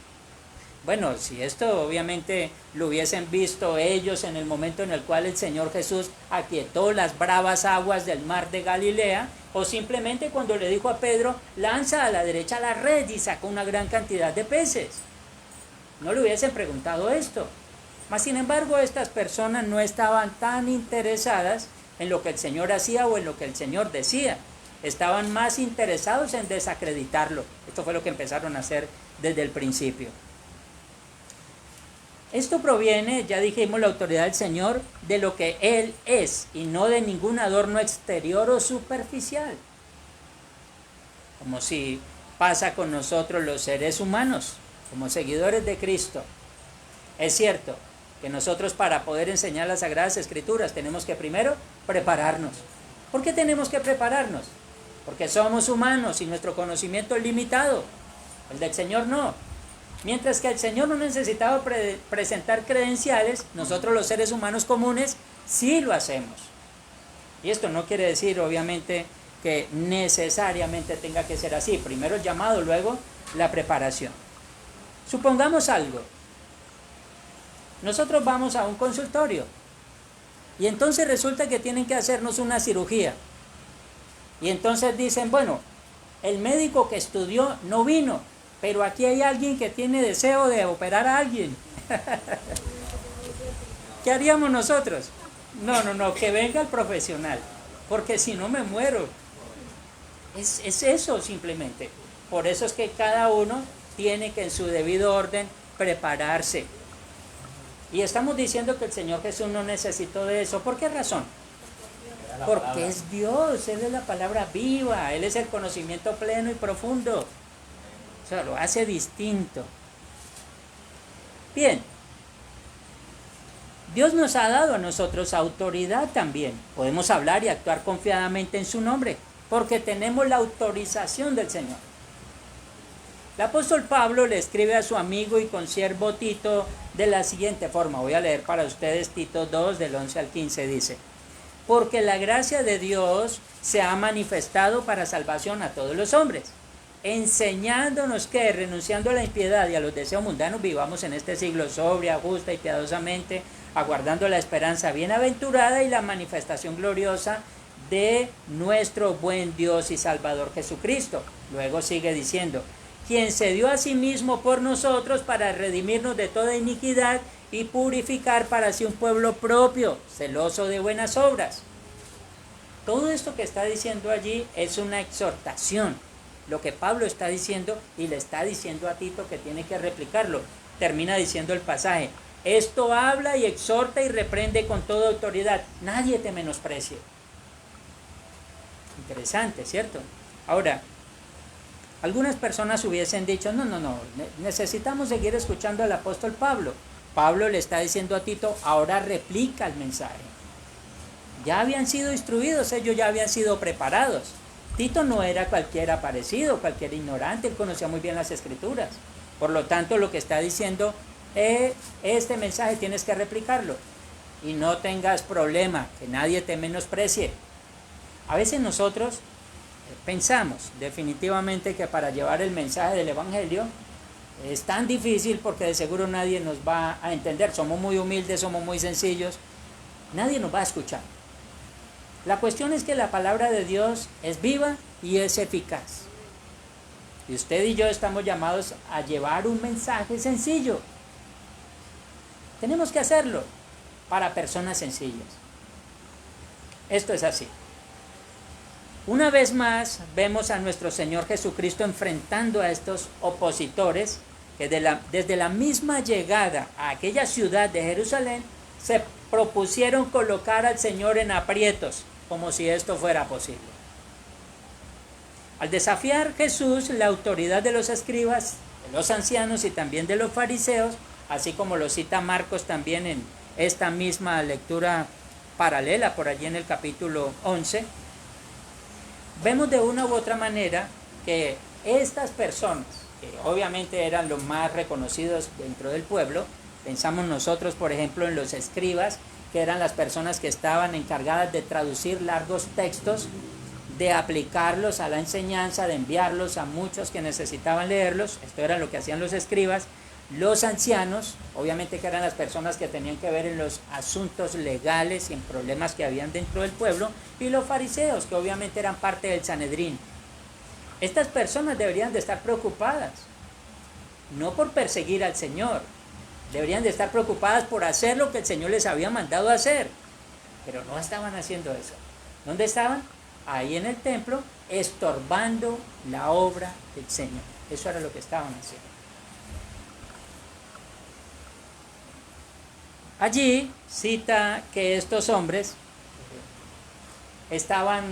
Bueno, si esto obviamente lo hubiesen visto ellos en el momento en el cual el Señor Jesús aquietó las bravas aguas del mar de Galilea, o simplemente cuando le dijo a Pedro, lanza a la derecha la red y sacó una gran cantidad de peces. No le hubiesen preguntado esto. Mas sin embargo estas personas no estaban tan interesadas en lo que el Señor hacía o en lo que el Señor decía. Estaban más interesados en desacreditarlo. Esto fue lo que empezaron a hacer desde el principio. Esto proviene, ya dijimos, la autoridad del Señor de lo que Él es y no de ningún adorno exterior o superficial. Como si pasa con nosotros los seres humanos, como seguidores de Cristo. Es cierto que nosotros para poder enseñar las Sagradas Escrituras tenemos que primero prepararnos. ¿Por qué tenemos que prepararnos? Porque somos humanos y nuestro conocimiento es limitado. El del Señor no. Mientras que el Señor no necesitaba presentar credenciales, nosotros los seres humanos comunes sí lo hacemos. Y esto no quiere decir, obviamente, que necesariamente tenga que ser así. Primero el llamado, luego la preparación. Supongamos algo. Nosotros vamos a un consultorio y entonces resulta que tienen que hacernos una cirugía. Y entonces dicen, bueno, el médico que estudió no vino, pero aquí hay alguien que tiene deseo de operar a alguien. ¿Qué haríamos nosotros? No, que venga el profesional, porque si no me muero. Es eso simplemente. Por eso es que cada uno tiene que en su debido orden prepararse. Y estamos diciendo que el Señor Jesús no necesitó de eso. ¿Por qué razón? Porque es Dios, Él es la palabra viva, Él es el conocimiento pleno y profundo. O sea, lo hace distinto. Bien, Dios nos ha dado a nosotros autoridad también. Podemos hablar y actuar confiadamente en su nombre, porque tenemos la autorización del Señor. El apóstol Pablo le escribe a su amigo y consiervo Tito de la siguiente forma. Voy a leer para ustedes Tito 2, del 11 al 15, dice: porque la gracia de Dios se ha manifestado para salvación a todos los hombres, enseñándonos que, renunciando a la impiedad y a los deseos mundanos, vivamos en este siglo sobria, justa y piadosamente, aguardando la esperanza bienaventurada y la manifestación gloriosa de nuestro buen Dios y Salvador Jesucristo. Luego sigue diciendo: quien se dio a sí mismo por nosotros para redimirnos de toda iniquidad y purificar para sí un pueblo propio, celoso de buenas obras. Todo esto que está diciendo allí es una exhortación. Lo que Pablo está diciendo y le está diciendo a Tito que tiene que replicarlo. Termina diciendo el pasaje: esto habla y exhorta y reprende con toda autoridad. Nadie te menosprecie. Interesante, ¿cierto? Ahora, algunas personas hubiesen dicho, no, necesitamos seguir escuchando al apóstol Pablo. Pablo le está diciendo a Tito, ahora replica el mensaje. Ya habían sido instruidos, ellos ya habían sido preparados. Tito no era cualquier aparecido, cualquier ignorante, él conocía muy bien las escrituras. Por lo tanto, lo que está diciendo, este mensaje tienes que replicarlo. Y no tengas problema, que nadie te menosprecie. A veces nosotros pensamos definitivamente que para llevar el mensaje del Evangelio es tan difícil porque de seguro nadie nos va a entender. Somos muy humildes, somos muy sencillos. Nadie nos va a escuchar. La cuestión es que la palabra de Dios es viva y es eficaz. Y usted y yo estamos llamados a llevar un mensaje sencillo. Tenemos que hacerlo para personas sencillas. Esto es así. Una vez más vemos a nuestro Señor Jesucristo enfrentando a estos opositores que desde la misma llegada a aquella ciudad de Jerusalén se propusieron colocar al Señor en aprietos, como si esto fuera posible. Al desafiar Jesús la autoridad de los escribas, de los ancianos y también de los fariseos, así como lo cita Marcos también en esta misma lectura paralela por allí en el capítulo 11, vemos de una u otra manera que estas personas, que obviamente eran los más reconocidos dentro del pueblo, pensamos nosotros por ejemplo en los escribas, que eran las personas que estaban encargadas de traducir largos textos, de aplicarlos a la enseñanza, de enviarlos a muchos que necesitaban leerlos. Esto era lo que hacían los escribas. Los ancianos, obviamente que eran las personas que tenían que ver en los asuntos legales y en problemas que habían dentro del pueblo, y los fariseos, que obviamente eran parte del Sanedrín. Estas personas deberían de estar preocupadas, no por perseguir al Señor, deberían de estar preocupadas por hacer lo que el Señor les había mandado hacer, pero no estaban haciendo eso. ¿Dónde estaban? Ahí en el templo, estorbando la obra del Señor. Eso era lo que estaban haciendo. Allí cita que estos hombres estaban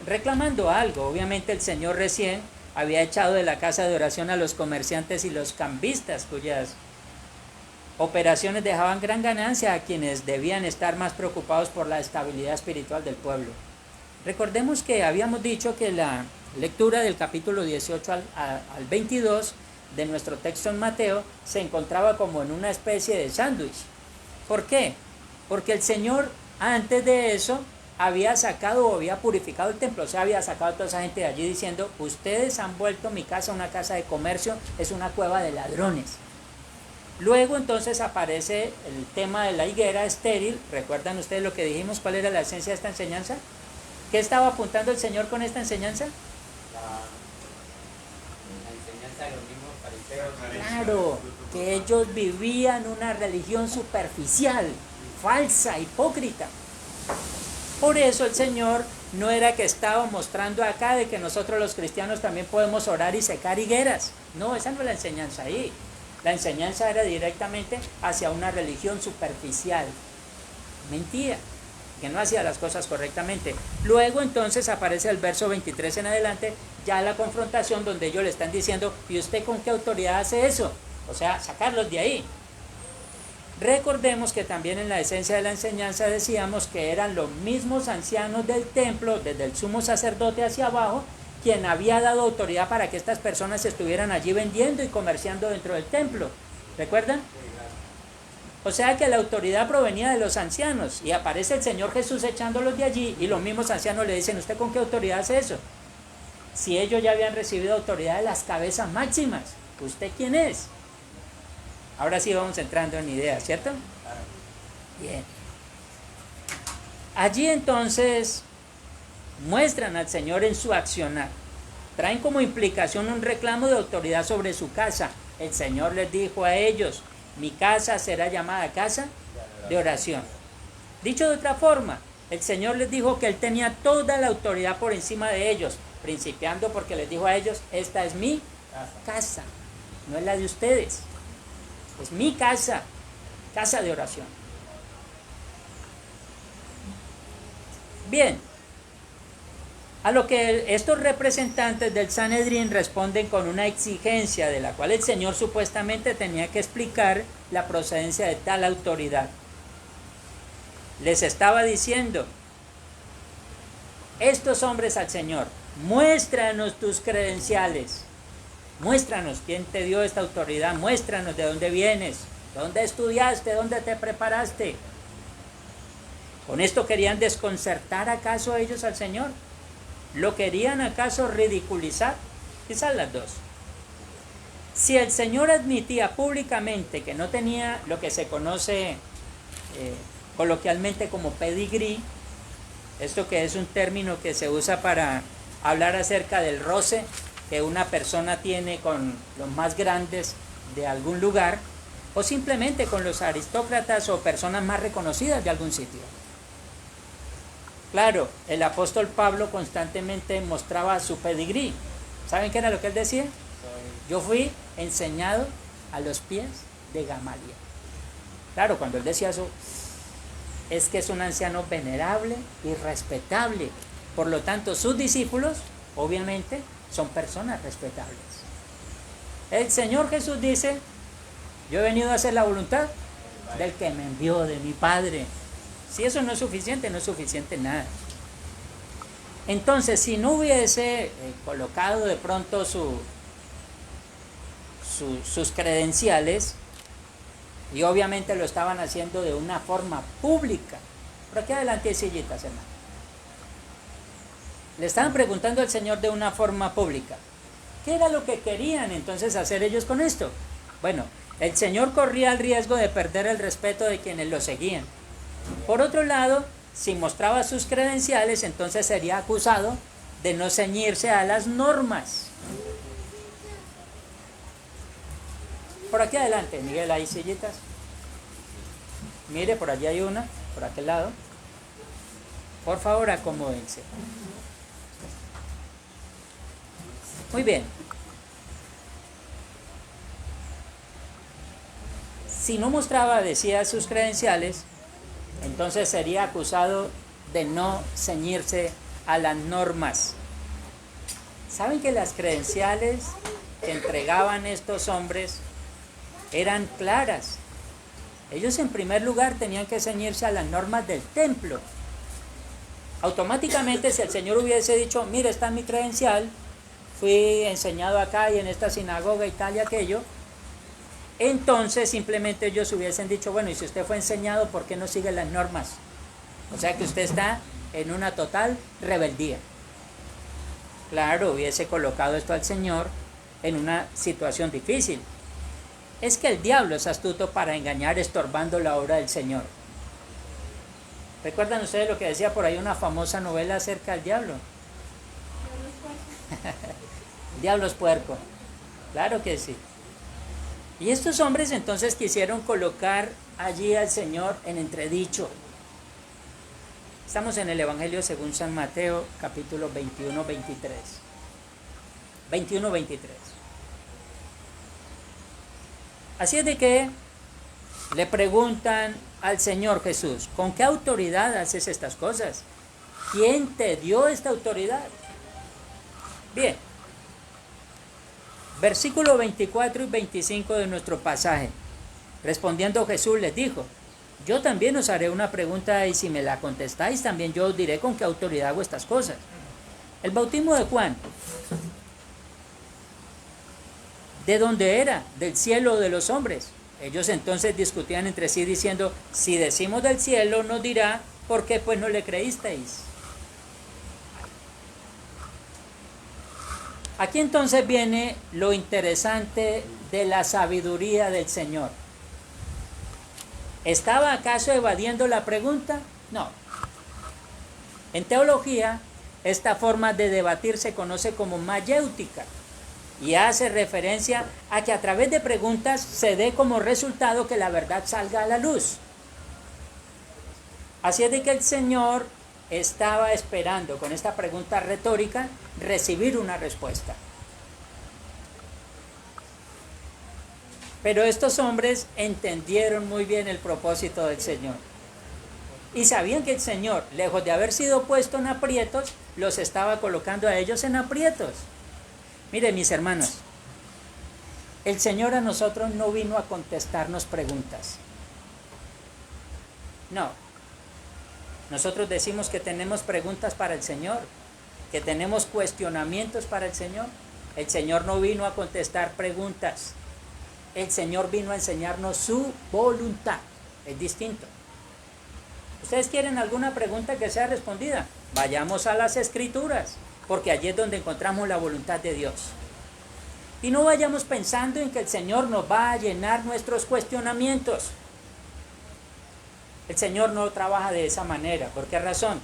reclamando algo. Obviamente el Señor recién había echado de la casa de oración a los comerciantes y los cambistas, cuyas operaciones dejaban gran ganancia a quienes debían estar más preocupados por la estabilidad espiritual del pueblo. Recordemos que habíamos dicho que la lectura del capítulo 18 al 22 de nuestro texto en Mateo se encontraba como en una especie de sándwich. ¿Por qué? Porque el Señor antes de eso había sacado o había purificado el templo, o sea, había sacado a toda esa gente de allí diciendo, ustedes han vuelto mi casa una casa de comercio, es una cueva de ladrones. Luego entonces aparece el tema de la higuera estéril. ¿Recuerdan ustedes lo que dijimos? ¿Cuál era la esencia de esta enseñanza? ¿Qué estaba apuntando el Señor con esta enseñanza? La enseñanza de los mismos fariseos. Claro, que ellos vivían una religión superficial, falsa, hipócrita. Por eso el Señor no era que estaba mostrando acá de que nosotros los cristianos también podemos orar y secar higueras. No, esa no es la enseñanza ahí. La enseñanza era directamente hacia una religión superficial. Mentira, que no hacía las cosas correctamente. Luego entonces aparece el verso 23 en adelante, ya la confrontación donde ellos le están diciendo, ¿y usted con qué autoridad hace eso? O sea, sacarlos de ahí. Recordemos que también en la esencia de la enseñanza decíamos que eran los mismos ancianos del templo, desde el sumo sacerdote hacia abajo, quien había dado autoridad para que estas personas estuvieran allí vendiendo y comerciando dentro del templo. ¿Recuerdan? O sea que la autoridad provenía de los ancianos, y aparece el Señor Jesús echándolos de allí, y los mismos ancianos le dicen, ¿usted con qué autoridad hace eso? Si ellos ya habían recibido autoridad de las cabezas máximas, ¿usted quién es? Ahora sí vamos entrando en ideas, ¿cierto? Bien. Allí entonces muestran al Señor en su accionar. Traen como implicación un reclamo de autoridad sobre su casa. El Señor les dijo a ellos, mi casa será llamada casa de oración. Dicho de otra forma, el Señor les dijo que Él tenía toda la autoridad por encima de ellos, principiando porque les dijo a ellos, esta es mi casa, no es la de ustedes, es mi casa, casa de oración. Bien, a lo que estos representantes del Sanedrín responden con una exigencia de la cual el Señor supuestamente tenía que explicar la procedencia de tal autoridad. Les estaba diciendo, estos hombres al Señor, muéstranos tus credenciales, muéstranos quién te dio esta autoridad, muéstranos de dónde vienes, dónde estudiaste, dónde te preparaste. ¿Con esto querían desconcertar acaso a ellos al Señor? ¿Lo querían acaso ridiculizar? Quizás las dos. Si el Señor admitía públicamente que no tenía lo que se conoce coloquialmente como pedigrí, esto que es un término que se usa para hablar acerca del roce que una persona tiene con los más grandes de algún lugar, o simplemente con los aristócratas o personas más reconocidas de algún sitio. Claro, el apóstol Pablo constantemente mostraba su pedigrí. ¿Saben qué era lo que él decía? Yo fui enseñado a los pies de Gamaliel. Claro, cuando él decía eso, es que es un anciano venerable y respetable. Por lo tanto, sus discípulos, obviamente, son personas respetables. El Señor Jesús dice, yo he venido a hacer la voluntad del que me envió, de mi Padre. Si eso no es suficiente, no es suficiente nada. Entonces, si no hubiese colocado de pronto sus credenciales, y obviamente lo estaban haciendo de una forma pública. Por aquí adelante hay sillitas, hermano. Le estaban preguntando al Señor de una forma pública. ¿Qué era lo que querían entonces hacer ellos con esto? Bueno, el Señor corría el riesgo de perder el respeto de quienes lo seguían. Por otro lado, si mostraba sus credenciales, entonces sería acusado de no ceñirse a las normas. Por aquí adelante, Miguel, hay sillitas. Mire, por allí hay una, por aquel lado. Por favor, acomódense. Muy bien. Si no mostraba, decía, sus credenciales, entonces sería acusado de no ceñirse a las normas. ¿Saben que las credenciales que entregaban estos hombres eran claras? Ellos en primer lugar tenían que ceñirse a las normas del templo. Automáticamente, si el Señor hubiese dicho, mire, está mi credencial, fui enseñado acá y en esta sinagoga y tal y aquello, entonces simplemente ellos hubiesen dicho, bueno, y si usted fue enseñado, ¿por qué no sigue las normas? O sea que usted está en una total rebeldía. Claro, hubiese colocado esto al Señor en una situación difícil. Es que el diablo es astuto para engañar, estorbando la obra del Señor. ¿Recuerdan ustedes lo que decía por ahí una famosa novela acerca del diablo? El diablo es puerco. Claro que sí. Y estos hombres entonces quisieron colocar allí al Señor en entredicho. Estamos en el Evangelio según San Mateo, capítulo 21, 23. 21, 23. Así es de que le preguntan al Señor Jesús, ¿con qué autoridad haces estas cosas? ¿Quién te dio esta autoridad? Bien. Versículo 24 y 25 de nuestro pasaje. Respondiendo Jesús les dijo, yo también os haré una pregunta y si me la contestáis también yo os diré con qué autoridad hago estas cosas. El bautismo de Juan, ¿de dónde era? ¿Del cielo o de los hombres? Ellos entonces discutían entre sí diciendo, si decimos del cielo nos dirá, ¿por qué pues no le creísteis? Aquí entonces viene lo interesante de la sabiduría del Señor. ¿Estaba acaso evadiendo la pregunta? No. En teología, esta forma de debatir se conoce como mayéutica y hace referencia a que a través de preguntas se dé como resultado que la verdad salga a la luz. Así es de que el Señor estaba esperando con esta pregunta retórica recibir una respuesta. Pero estos hombres entendieron muy bien el propósito del Señor. Y sabían que el Señor, lejos de haber sido puesto en aprietos, los estaba colocando a ellos en aprietos. Miren, mis hermanos, el Señor a nosotros no vino a contestarnos preguntas. No. Nosotros decimos que tenemos preguntas para el Señor, que tenemos cuestionamientos para el Señor. El Señor no vino a contestar preguntas. El Señor vino a enseñarnos su voluntad. Es distinto. ¿Ustedes quieren alguna pregunta que sea respondida? Vayamos a las Escrituras, porque allí es donde encontramos la voluntad de Dios. Y no vayamos pensando en que el Señor nos va a llenar nuestros cuestionamientos. El Señor no trabaja de esa manera. ¿Por qué razón?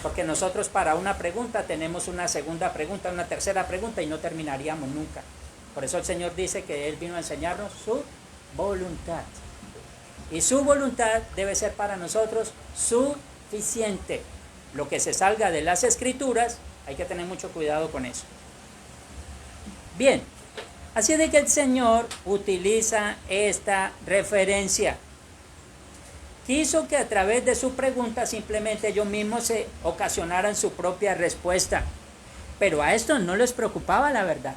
Porque nosotros para una pregunta tenemos una segunda pregunta, una tercera pregunta y no terminaríamos nunca. Por eso el Señor dice que Él vino a enseñarnos su voluntad. Y su voluntad debe ser para nosotros suficiente. Lo que se salga de las Escrituras, hay que tener mucho cuidado con eso. Bien, así de que el Señor utiliza esta referencia. Quiso que a través de su pregunta simplemente ellos mismos se ocasionaran su propia respuesta. Pero a esto no les preocupaba la verdad,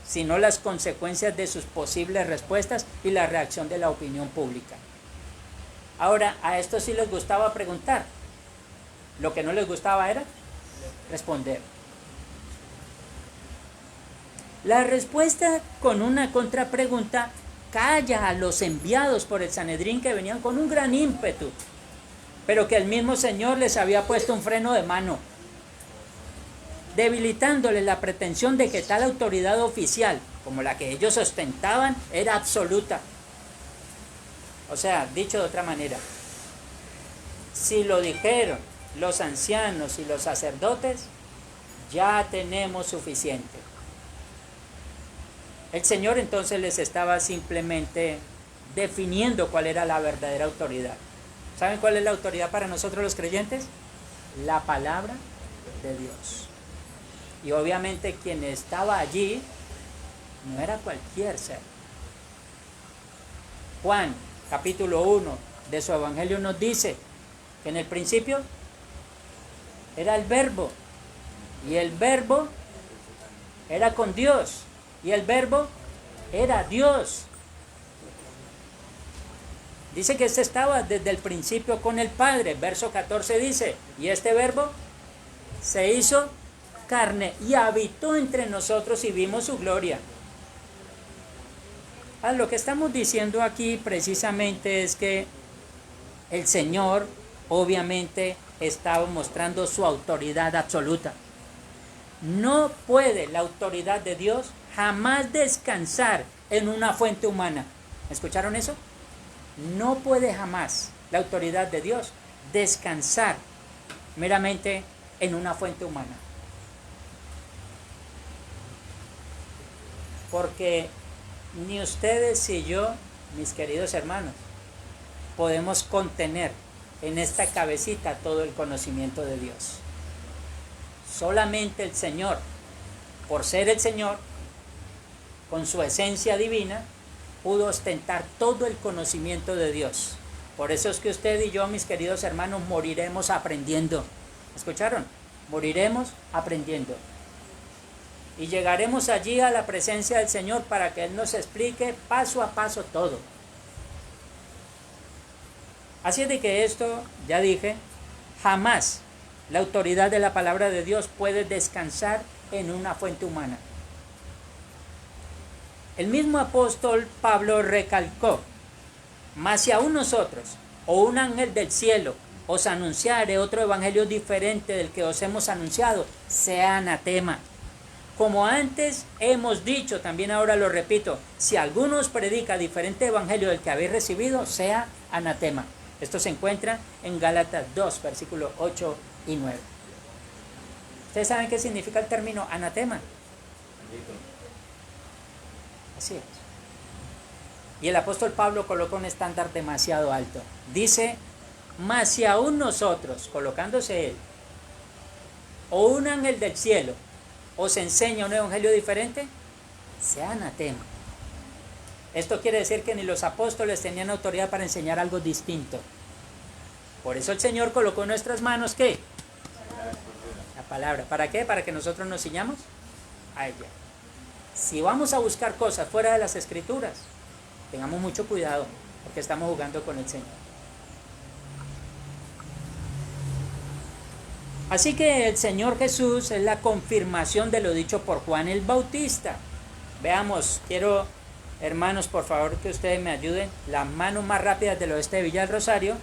sino las consecuencias de sus posibles respuestas y la reacción de la opinión pública. Ahora, a esto sí les gustaba preguntar. Lo que no les gustaba era responder. La respuesta con una contrapregunta calla a los enviados por el Sanedrín, que venían con un gran ímpetu, pero que el mismo Señor les había puesto un freno de mano, debilitándoles la pretensión de que tal autoridad oficial, como la que ellos ostentaban, era absoluta. O sea, dicho de otra manera, si lo dijeron los ancianos y los sacerdotes, ya tenemos suficiente. El Señor entonces les estaba simplemente definiendo cuál era la verdadera autoridad. ¿Saben cuál es la autoridad para nosotros los creyentes? La palabra de Dios. Y obviamente quien estaba allí no era cualquier ser. Juan, capítulo 1 de su evangelio nos dice que en el principio era el Verbo, y el Verbo era con Dios, y el Verbo era Dios. Dice que este estaba desde el principio con el Padre. Verso 14 dice, y este Verbo se hizo carne y habitó entre nosotros y vimos su gloria. Lo que estamos diciendo aquí precisamente es que el Señor obviamente estaba mostrando su autoridad absoluta. No puede la autoridad de Dios jamás descansar en una fuente humana. ¿Escucharon eso? No puede jamás la autoridad de Dios descansar meramente en una fuente humana. Porque ni ustedes ni yo, mis queridos hermanos, podemos contener en esta cabecita todo el conocimiento de Dios. Solamente el Señor, por ser el Señor, con su esencia divina, pudo ostentar todo el conocimiento de Dios. Por eso es que usted y yo, mis queridos hermanos, moriremos aprendiendo. ¿Escucharon? Moriremos aprendiendo. Y llegaremos allí a la presencia del Señor para que Él nos explique paso a paso todo. Así es de que esto, ya dije, jamás la autoridad de la palabra de Dios puede descansar en una fuente humana. El mismo apóstol Pablo recalcó, mas si aún nosotros, o un ángel del cielo, os anunciare otro evangelio diferente del que os hemos anunciado, sea anatema. Como antes hemos dicho, también ahora lo repito, si alguno os predica diferente evangelio del que habéis recibido, sea anatema. Esto se encuentra en Gálatas 2, versículos 8 y 9. ¿Ustedes saben qué significa el término anatema? Así es. Y el apóstol Pablo coloca un estándar demasiado alto. Dice, mas si aún nosotros, colocándose él, o un ángel del cielo os enseña un evangelio diferente, sea anatema. Esto quiere decir que ni los apóstoles tenían autoridad para enseñar algo distinto. Por eso el Señor colocó en nuestras manos, ¿qué? La palabra. ¿Para qué? Para que nosotros nos ciñamos a ella. Si vamos a buscar cosas fuera de las Escrituras, tengamos mucho cuidado, porque estamos jugando con el Señor. Así que el Señor Jesús es la confirmación de lo dicho por Juan el Bautista. Veamos, quiero, hermanos, por favor que ustedes me ayuden. Las manos más rápidas del oeste de Villa del Rosario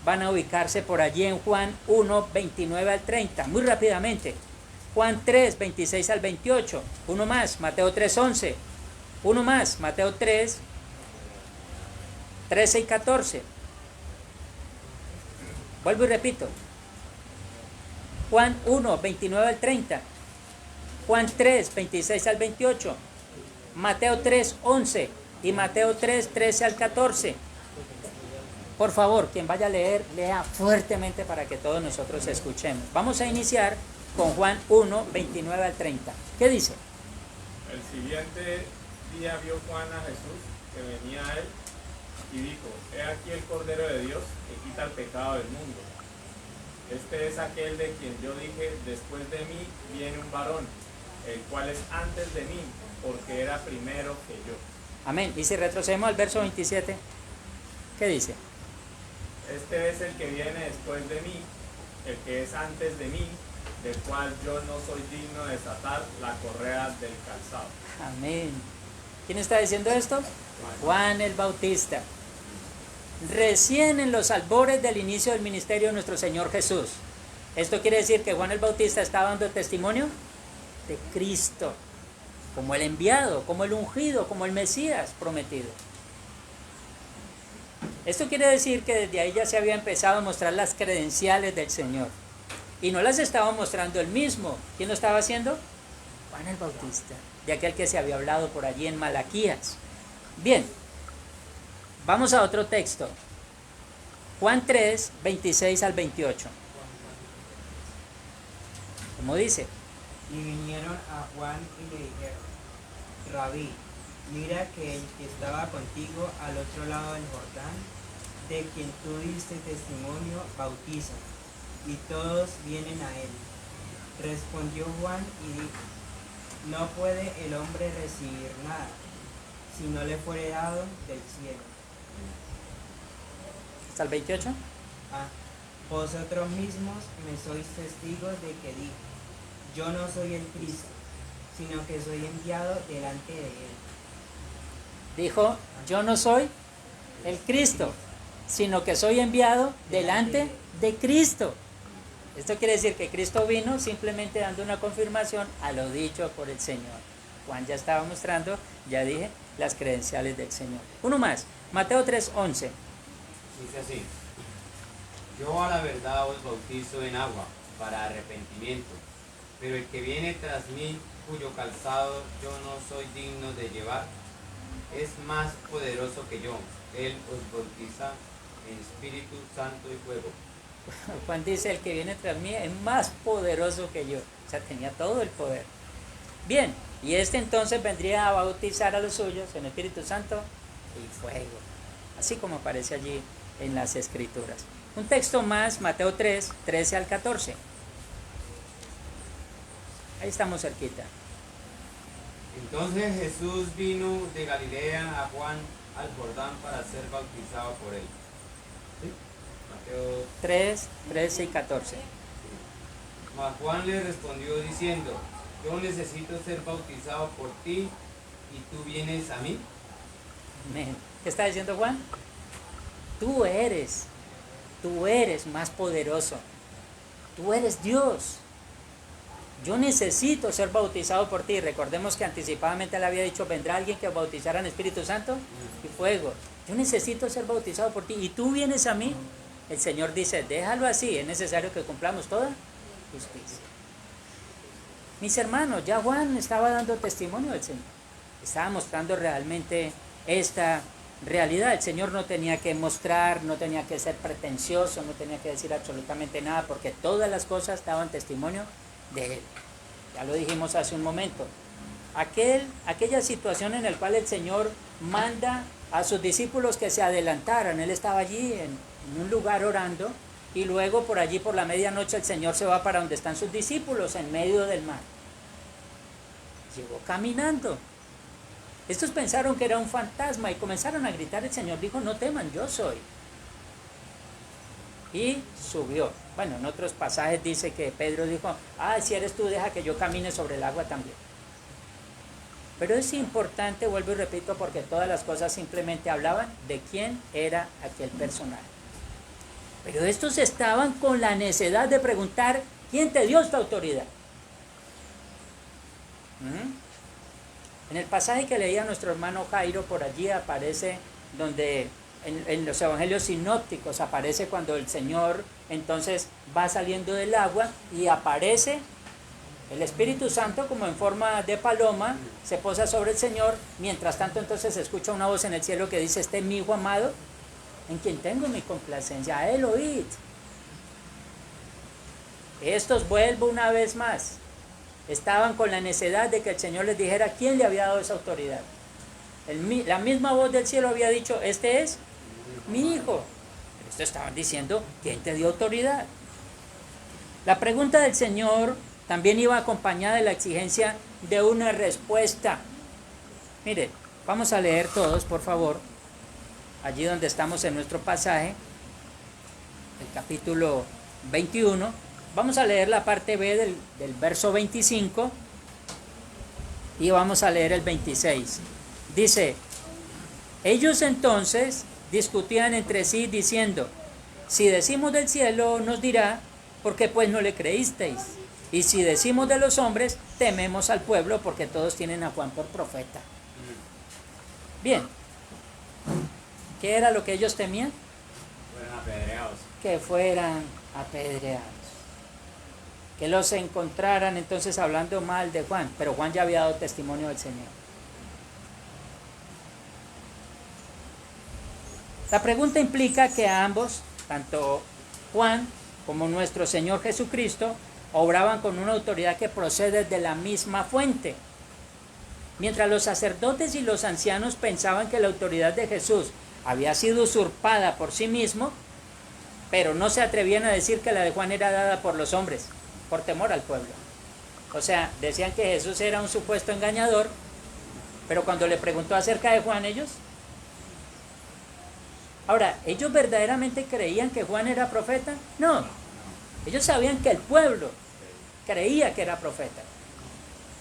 van a ubicarse por allí en Juan 1, 29 al 30, muy rápidamente. Juan 3, 26 al 28, uno más, Mateo 3, 11, uno más, Mateo 3, 13 y 14. Vuelvo y repito. Juan 1, 29 al 30, Juan 3, 26 al 28, Mateo 3, 11 y Mateo 3, 13 al 14. Por favor, quien vaya a leer, lea fuertemente para que todos nosotros escuchemos. Vamos a iniciar con Juan 1, 29 al 30. ¿Qué dice? El siguiente día vio Juan a Jesús que venía a él y dijo: He aquí el Cordero de Dios que quita el pecado del mundo. Este es aquel de quien yo dije: después de mí viene un varón, el cual es antes de mí, porque era primero que yo. Amén. Y si retrocedemos al verso 27, ¿qué dice? Este es el que viene después de mí, el que es antes de mí, del cual yo no soy digno de desatar la correa del calzado. Amén. ¿Quién está diciendo esto? Juan el Bautista. Recién en los albores del inicio del ministerio de nuestro Señor Jesús. Esto quiere decir que Juan el Bautista estaba dando testimonio de Cristo, como el enviado, como el ungido, como el Mesías prometido. Esto quiere decir que desde ahí ya se había empezado a mostrar las credenciales del Señor. Y no las estaba mostrando él mismo. ¿Quién lo estaba haciendo? Juan el Bautista, de aquel que se había hablado por allí en Malaquías. Bien, vamos a otro texto. Juan 3, 26 al 28. ¿Cómo dice? Y vinieron a Juan y le dijeron: Rabí, mira que el que estaba contigo al otro lado del Jordán, de quien tú diste testimonio, bautiza, y todos vienen a él. Respondió Juan y dijo: No puede el hombre recibir nada, si no le fuere dado del cielo. ¿Hasta el 28? Vosotros mismos me sois testigos de que dije: Yo no soy el Cristo, sino que soy enviado delante de él. Dijo, yo no soy el Cristo, sino que soy enviado delante de Cristo. Esto quiere decir que Cristo vino simplemente dando una confirmación a lo dicho por el Señor. Juan ya estaba mostrando, ya dije, las credenciales del Señor. Uno más, Mateo 3, 11. Dice así: Yo a la verdad os bautizo en agua para arrepentimiento, pero el que viene tras mí, cuyo calzado yo no soy digno de llevar, es más poderoso que yo. Él os bautiza en Espíritu Santo y fuego. Juan dice, el que viene tras mí es más poderoso que yo. O sea, tenía todo el poder. Bien, y este entonces vendría a bautizar a los suyos en Espíritu Santo y fuego. Así como aparece allí en las Escrituras. Un texto más, Mateo 3, 13 al 14. Ahí estamos cerquita. Entonces Jesús vino de Galilea a Juan al Jordán para ser bautizado por él. ¿Sí? Mateo 3, 13 y 14. Mas Juan le respondió diciendo: Yo necesito ser bautizado por ti, y tú vienes a mí. Amén. ¿Qué está diciendo Juan? Tú eres más poderoso. Tú eres Dios. Yo necesito ser bautizado por ti. Recordemos que anticipadamente le había dicho, vendrá alguien que bautizará en Espíritu Santo y fuego. Yo necesito ser bautizado por ti y tú vienes a mí. El Señor dice, déjalo así, es necesario que cumplamos toda justicia. Mis hermanos, ya Juan estaba dando testimonio del Señor. Estaba mostrando realmente esta realidad. El Señor no tenía que mostrar, no tenía que ser pretencioso, no tenía que decir absolutamente nada, porque todas las cosas daban testimonio de Él. Ya lo dijimos hace un momento. Aquella situación en la cual el Señor manda a sus discípulos que se adelantaran. Él estaba allí en un lugar orando y luego por allí por la medianoche el Señor se va para donde están sus discípulos, en medio del mar. Llegó caminando. Estos pensaron que era un fantasma y comenzaron a gritar. El Señor dijo: no teman, yo soy. Y subió. Bueno, en otros pasajes dice que Pedro dijo: si eres tú, deja que yo camine sobre el agua también. Pero es importante, vuelvo y repito, porque todas las cosas simplemente hablaban de quién era aquel personaje. Pero estos estaban con la necesidad de preguntar: ¿quién te dio esta autoridad? En el pasaje que leía nuestro hermano Jairo, por allí aparece donde en los evangelios sinópticos aparece cuando el Señor entonces va saliendo del agua y aparece el Espíritu Santo como en forma de paloma, se posa sobre el Señor. Mientras tanto entonces se escucha una voz en el cielo que dice: este es mi Hijo amado, en quien tengo mi complacencia, a Él oíd. Estos, vuelvo una vez más, estaban con la necesidad de que el Señor les dijera quién le había dado esa autoridad. La misma voz del cielo había dicho: este es mi Hijo. Pero estos estaban diciendo: ¿quién te dio autoridad? La pregunta del Señor también iba acompañada de la exigencia de una respuesta. Mire, vamos a leer todos, por favor, allí donde estamos en nuestro pasaje, el capítulo 21. Vamos a leer la parte B del verso 25 y vamos a leer el 26. Dice: ellos entonces discutían entre sí diciendo: si decimos del cielo, nos dirá, ¿por qué pues no le creísteis? Y si decimos de los hombres, tememos al pueblo, porque todos tienen a Juan por profeta. Bien, ¿qué era lo que ellos temían? Fueron apedreados. Que fueran apedreados. Que los encontraran entonces hablando mal de Juan, pero Juan ya había dado testimonio del Señor. La pregunta implica que a ambos, tanto Juan como nuestro Señor Jesucristo, obraban con una autoridad que procede de la misma fuente. Mientras los sacerdotes y los ancianos pensaban que la autoridad de Jesús había sido usurpada por sí mismo, pero no se atrevían a decir que la de Juan era dada por los hombres, por temor al pueblo. O sea, decían que Jesús era un supuesto engañador, pero cuando le preguntó acerca de Juan, ellos verdaderamente creían que Juan era profeta. No, ellos sabían que el pueblo creía que era profeta,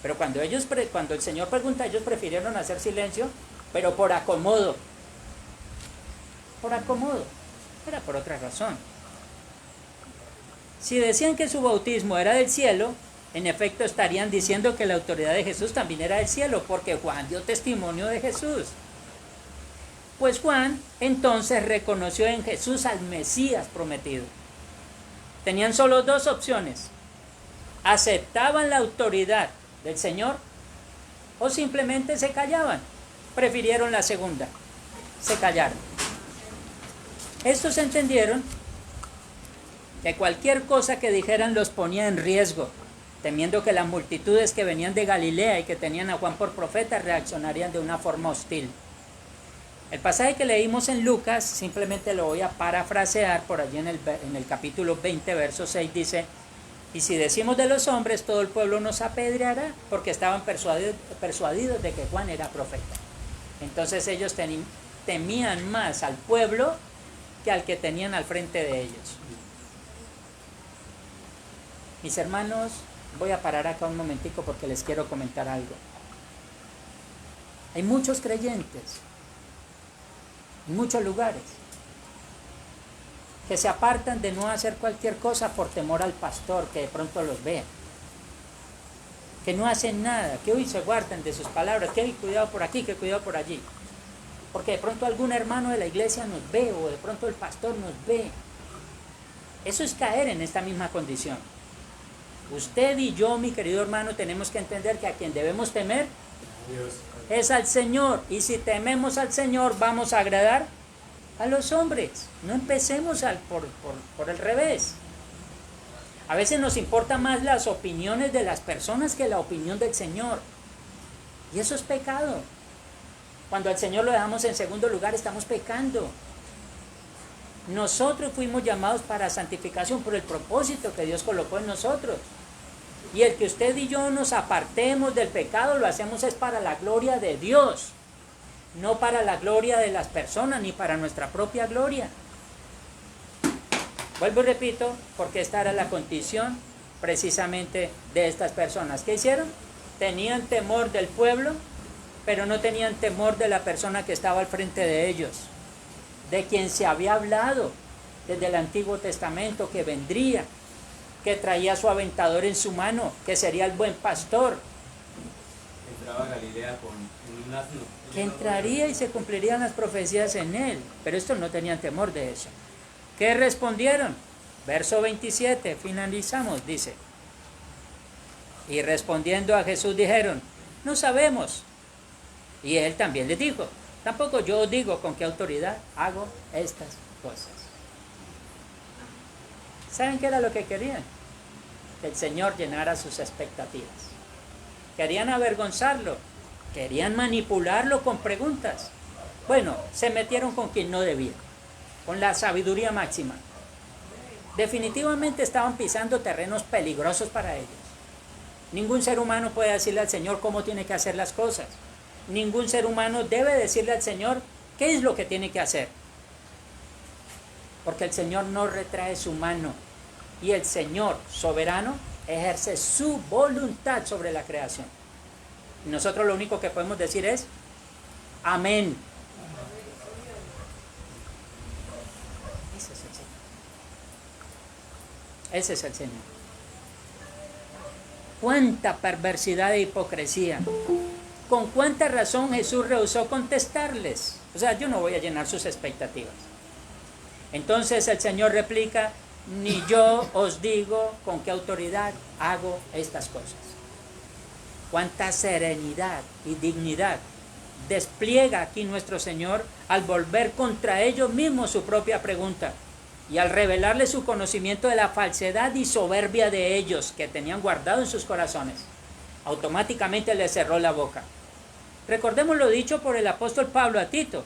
pero cuando el Señor pregunta, ellos prefirieron hacer silencio, pero por acomodo, era por otra razón. Si decían que su bautismo era del cielo, en efecto estarían diciendo que la autoridad de Jesús también era del cielo, porque Juan dio testimonio de Jesús. Pues Juan entonces reconoció en Jesús al Mesías prometido. Tenían solo dos opciones: aceptaban la autoridad del Señor o simplemente se callaban. Prefirieron la segunda, se callaron. Estos entendieron que cualquier cosa que dijeran los ponía en riesgo, temiendo que las multitudes que venían de Galilea y que tenían a Juan por profeta reaccionarían de una forma hostil. El pasaje que leímos en Lucas, simplemente lo voy a parafrasear por allí en el capítulo 20, verso 6, dice: y si decimos de los hombres, todo el pueblo nos apedreará, porque estaban persuadidos de que Juan era profeta. Entonces ellos temían más al pueblo que al que tenían al frente de ellos. Mis hermanos, voy a parar acá un momentico porque les quiero comentar algo. Hay muchos creyentes en muchos lugares que se apartan de no hacer cualquier cosa por temor al pastor que de pronto los vea, que no hacen nada, que hoy se guardan de sus palabras, que hay cuidado por aquí, que cuidado por allí, porque de pronto algún hermano de la iglesia nos ve o de pronto el pastor nos ve. Eso es caer en esta misma condición. Usted y yo, mi querido hermano, tenemos que entender que a quien debemos temer es al Señor, y si tememos al Señor vamos a agradar a los hombres. No empecemos por el revés. A veces nos importan más las opiniones de las personas que la opinión del Señor. Y eso es pecado. Cuando al Señor lo dejamos en segundo lugar, estamos pecando. Nosotros fuimos llamados para santificación por el propósito que Dios colocó en nosotros. Y el que usted y yo nos apartemos del pecado, lo hacemos es para la gloria de Dios, no para la gloria de las personas, ni para nuestra propia gloria. Vuelvo y repito, porque esta era la condición precisamente de estas personas. ¿Qué hicieron? Tenían temor del pueblo, pero no tenían temor de la persona que estaba al frente de ellos, de quien se había hablado desde el Antiguo Testamento, que vendría, que traía su aventador en su mano, que sería el buen pastor, Entraba a Galilea con un asno. que entraría y se cumplirían las profecías en él. Pero estos no tenían temor de eso. ¿Qué respondieron? Verso 27, finalizamos, dice. Y respondiendo a Jesús dijeron, no sabemos. Y él también les dijo, tampoco yo os digo con qué autoridad hago estas cosas. ¿Saben qué era lo que querían? Que el Señor llenara sus expectativas. Querían avergonzarlo, querían manipularlo con preguntas. Bueno, se metieron con quien no debía, con la sabiduría máxima. Definitivamente estaban pisando terrenos peligrosos para ellos. Ningún ser humano puede decirle al Señor cómo tiene que hacer las cosas. Ningún ser humano debe decirle al Señor qué es lo que tiene que hacer. Porque el Señor no retrae su mano. Y el Señor soberano ejerce su voluntad sobre la creación. Y nosotros lo único que podemos decir es amén. Ese es el Señor. Ese es el Señor. Cuánta perversidad e hipocresía. ¿Con cuánta razón Jesús rehusó contestarles? O sea, yo no voy a llenar sus expectativas. Entonces el Señor replica, ni yo os digo con qué autoridad hago estas cosas. Cuánta serenidad y dignidad despliega aquí nuestro Señor al volver contra ellos mismos su propia pregunta y al revelarle su conocimiento de la falsedad y soberbia de ellos que tenían guardado en sus corazones. Automáticamente les cerró la boca. Recordemos lo dicho por el apóstol Pablo a Tito,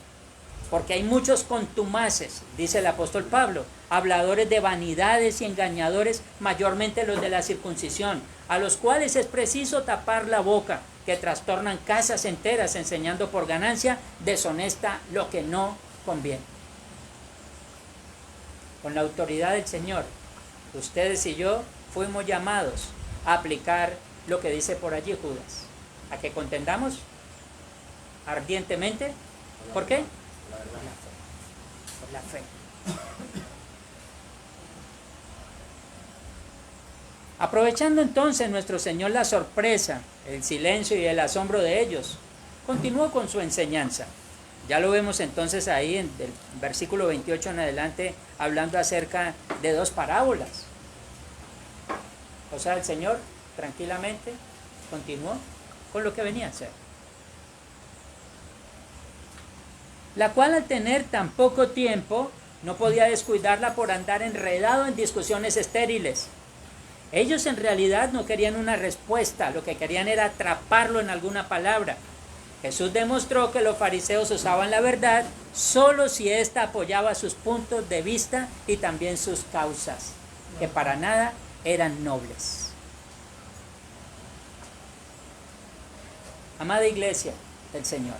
porque hay muchos contumaces, dice el apóstol Pablo, habladores de vanidades y engañadores, mayormente los de la circuncisión, a los cuales es preciso tapar la boca, que trastornan casas enteras enseñando por ganancia deshonesta lo que no conviene. Con la autoridad del Señor, ustedes y yo fuimos llamados a aplicar lo que dice por allí Judas, a que contendamos ardientemente. ¿Por qué? Por la fe. Aprovechando entonces nuestro Señor la sorpresa, el silencio y el asombro de ellos, continuó con su enseñanza. Ya lo vemos entonces ahí en el versículo 28 en adelante, hablando acerca de dos parábolas. O sea, el Señor tranquilamente continuó con lo que venía a hacer. La cual, al tener tan poco tiempo, no podía descuidarla por andar enredado en discusiones estériles. Ellos en realidad no querían una respuesta, lo que querían era atraparlo en alguna palabra. Jesús demostró que los fariseos usaban la verdad solo si ésta apoyaba sus puntos de vista y también sus causas, que para nada eran nobles. Amada iglesia del Señor,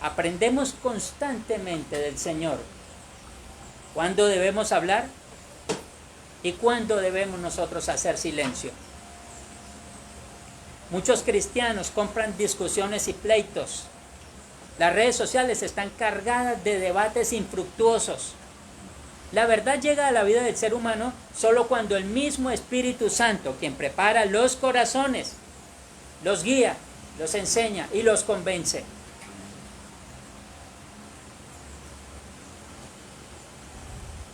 aprendemos constantemente del Señor cuándo debemos hablar y cuándo debemos nosotros hacer silencio. Muchos cristianos compran discusiones y pleitos. Las redes sociales están cargadas de debates infructuosos. La verdad llega a la vida del ser humano solo cuando el mismo Espíritu Santo, quien prepara los corazones, los guía, los enseña y los convence.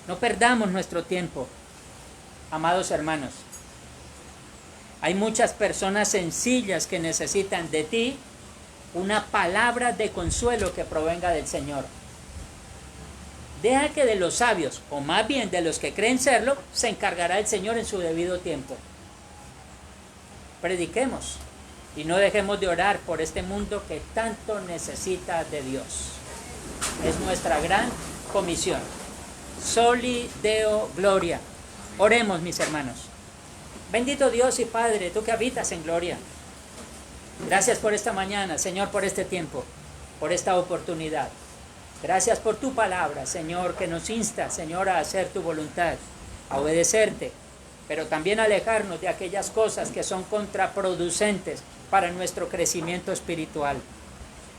No perdamos nuestro tiempo, amados hermanos. Hay muchas personas sencillas que necesitan de ti una palabra de consuelo que provenga del Señor. Deja que de los sabios, o más bien de los que creen serlo, se encargará el Señor en su debido tiempo. Prediquemos y no dejemos de orar por este mundo que tanto necesita de Dios. Es nuestra gran comisión. Soli Deo Gloria. Oremos, mis hermanos. Bendito Dios y Padre, tú que habitas en gloria. Gracias por esta mañana, Señor, por este tiempo, por esta oportunidad. Gracias por tu palabra, Señor, que nos insta, Señor, a hacer tu voluntad, a obedecerte, pero también a alejarnos de aquellas cosas que son contraproducentes para nuestro crecimiento espiritual.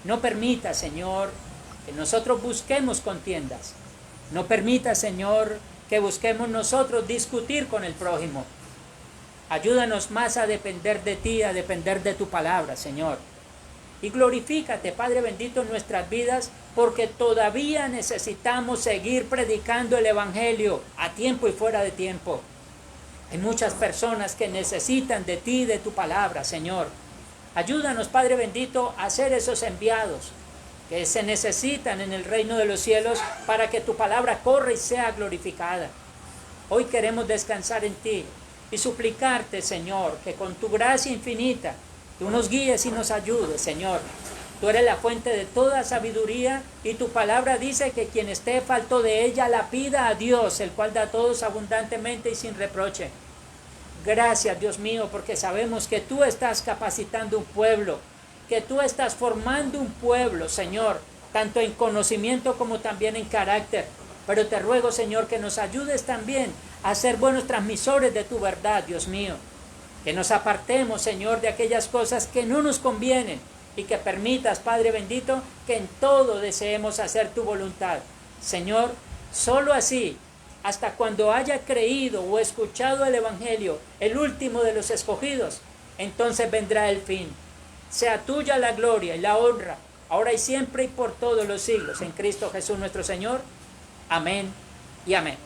No permita, Señor, que nosotros busquemos contiendas. No permita, Señor, que busquemos nosotros discutir con el prójimo. Ayúdanos más a depender de ti, a depender de tu palabra, Señor. Y glorifícate, Padre bendito, en nuestras vidas, porque todavía necesitamos seguir predicando el Evangelio a tiempo y fuera de tiempo. Hay muchas personas que necesitan de ti, de tu palabra, Señor. Ayúdanos, Padre bendito, a ser esos enviados que se necesitan en el reino de los cielos para que tu palabra corra y sea glorificada. Hoy queremos descansar en ti y suplicarte, Señor, que con tu gracia infinita tú nos guíes y nos ayudes, Señor. Tú eres la fuente de toda sabiduría y tu palabra dice que quien esté falto de ella la pida a Dios, el cual da a todos abundantemente y sin reproche. Gracias, Dios mío, porque sabemos que tú estás capacitando un pueblo, que tú estás formando un pueblo, Señor, tanto en conocimiento como también en carácter. Pero te ruego, Señor, que nos ayudes también a ser buenos transmisores de tu verdad, Dios mío. Que nos apartemos, Señor, de aquellas cosas que no nos convienen y que permitas, Padre bendito, que en todo deseemos hacer tu voluntad. Señor, solo así, hasta cuando haya creído o escuchado el Evangelio, el último de los escogidos, entonces vendrá el fin. Sea tuya la gloria y la honra, ahora y siempre y por todos los siglos, en Cristo Jesús nuestro Señor. Amén y amén.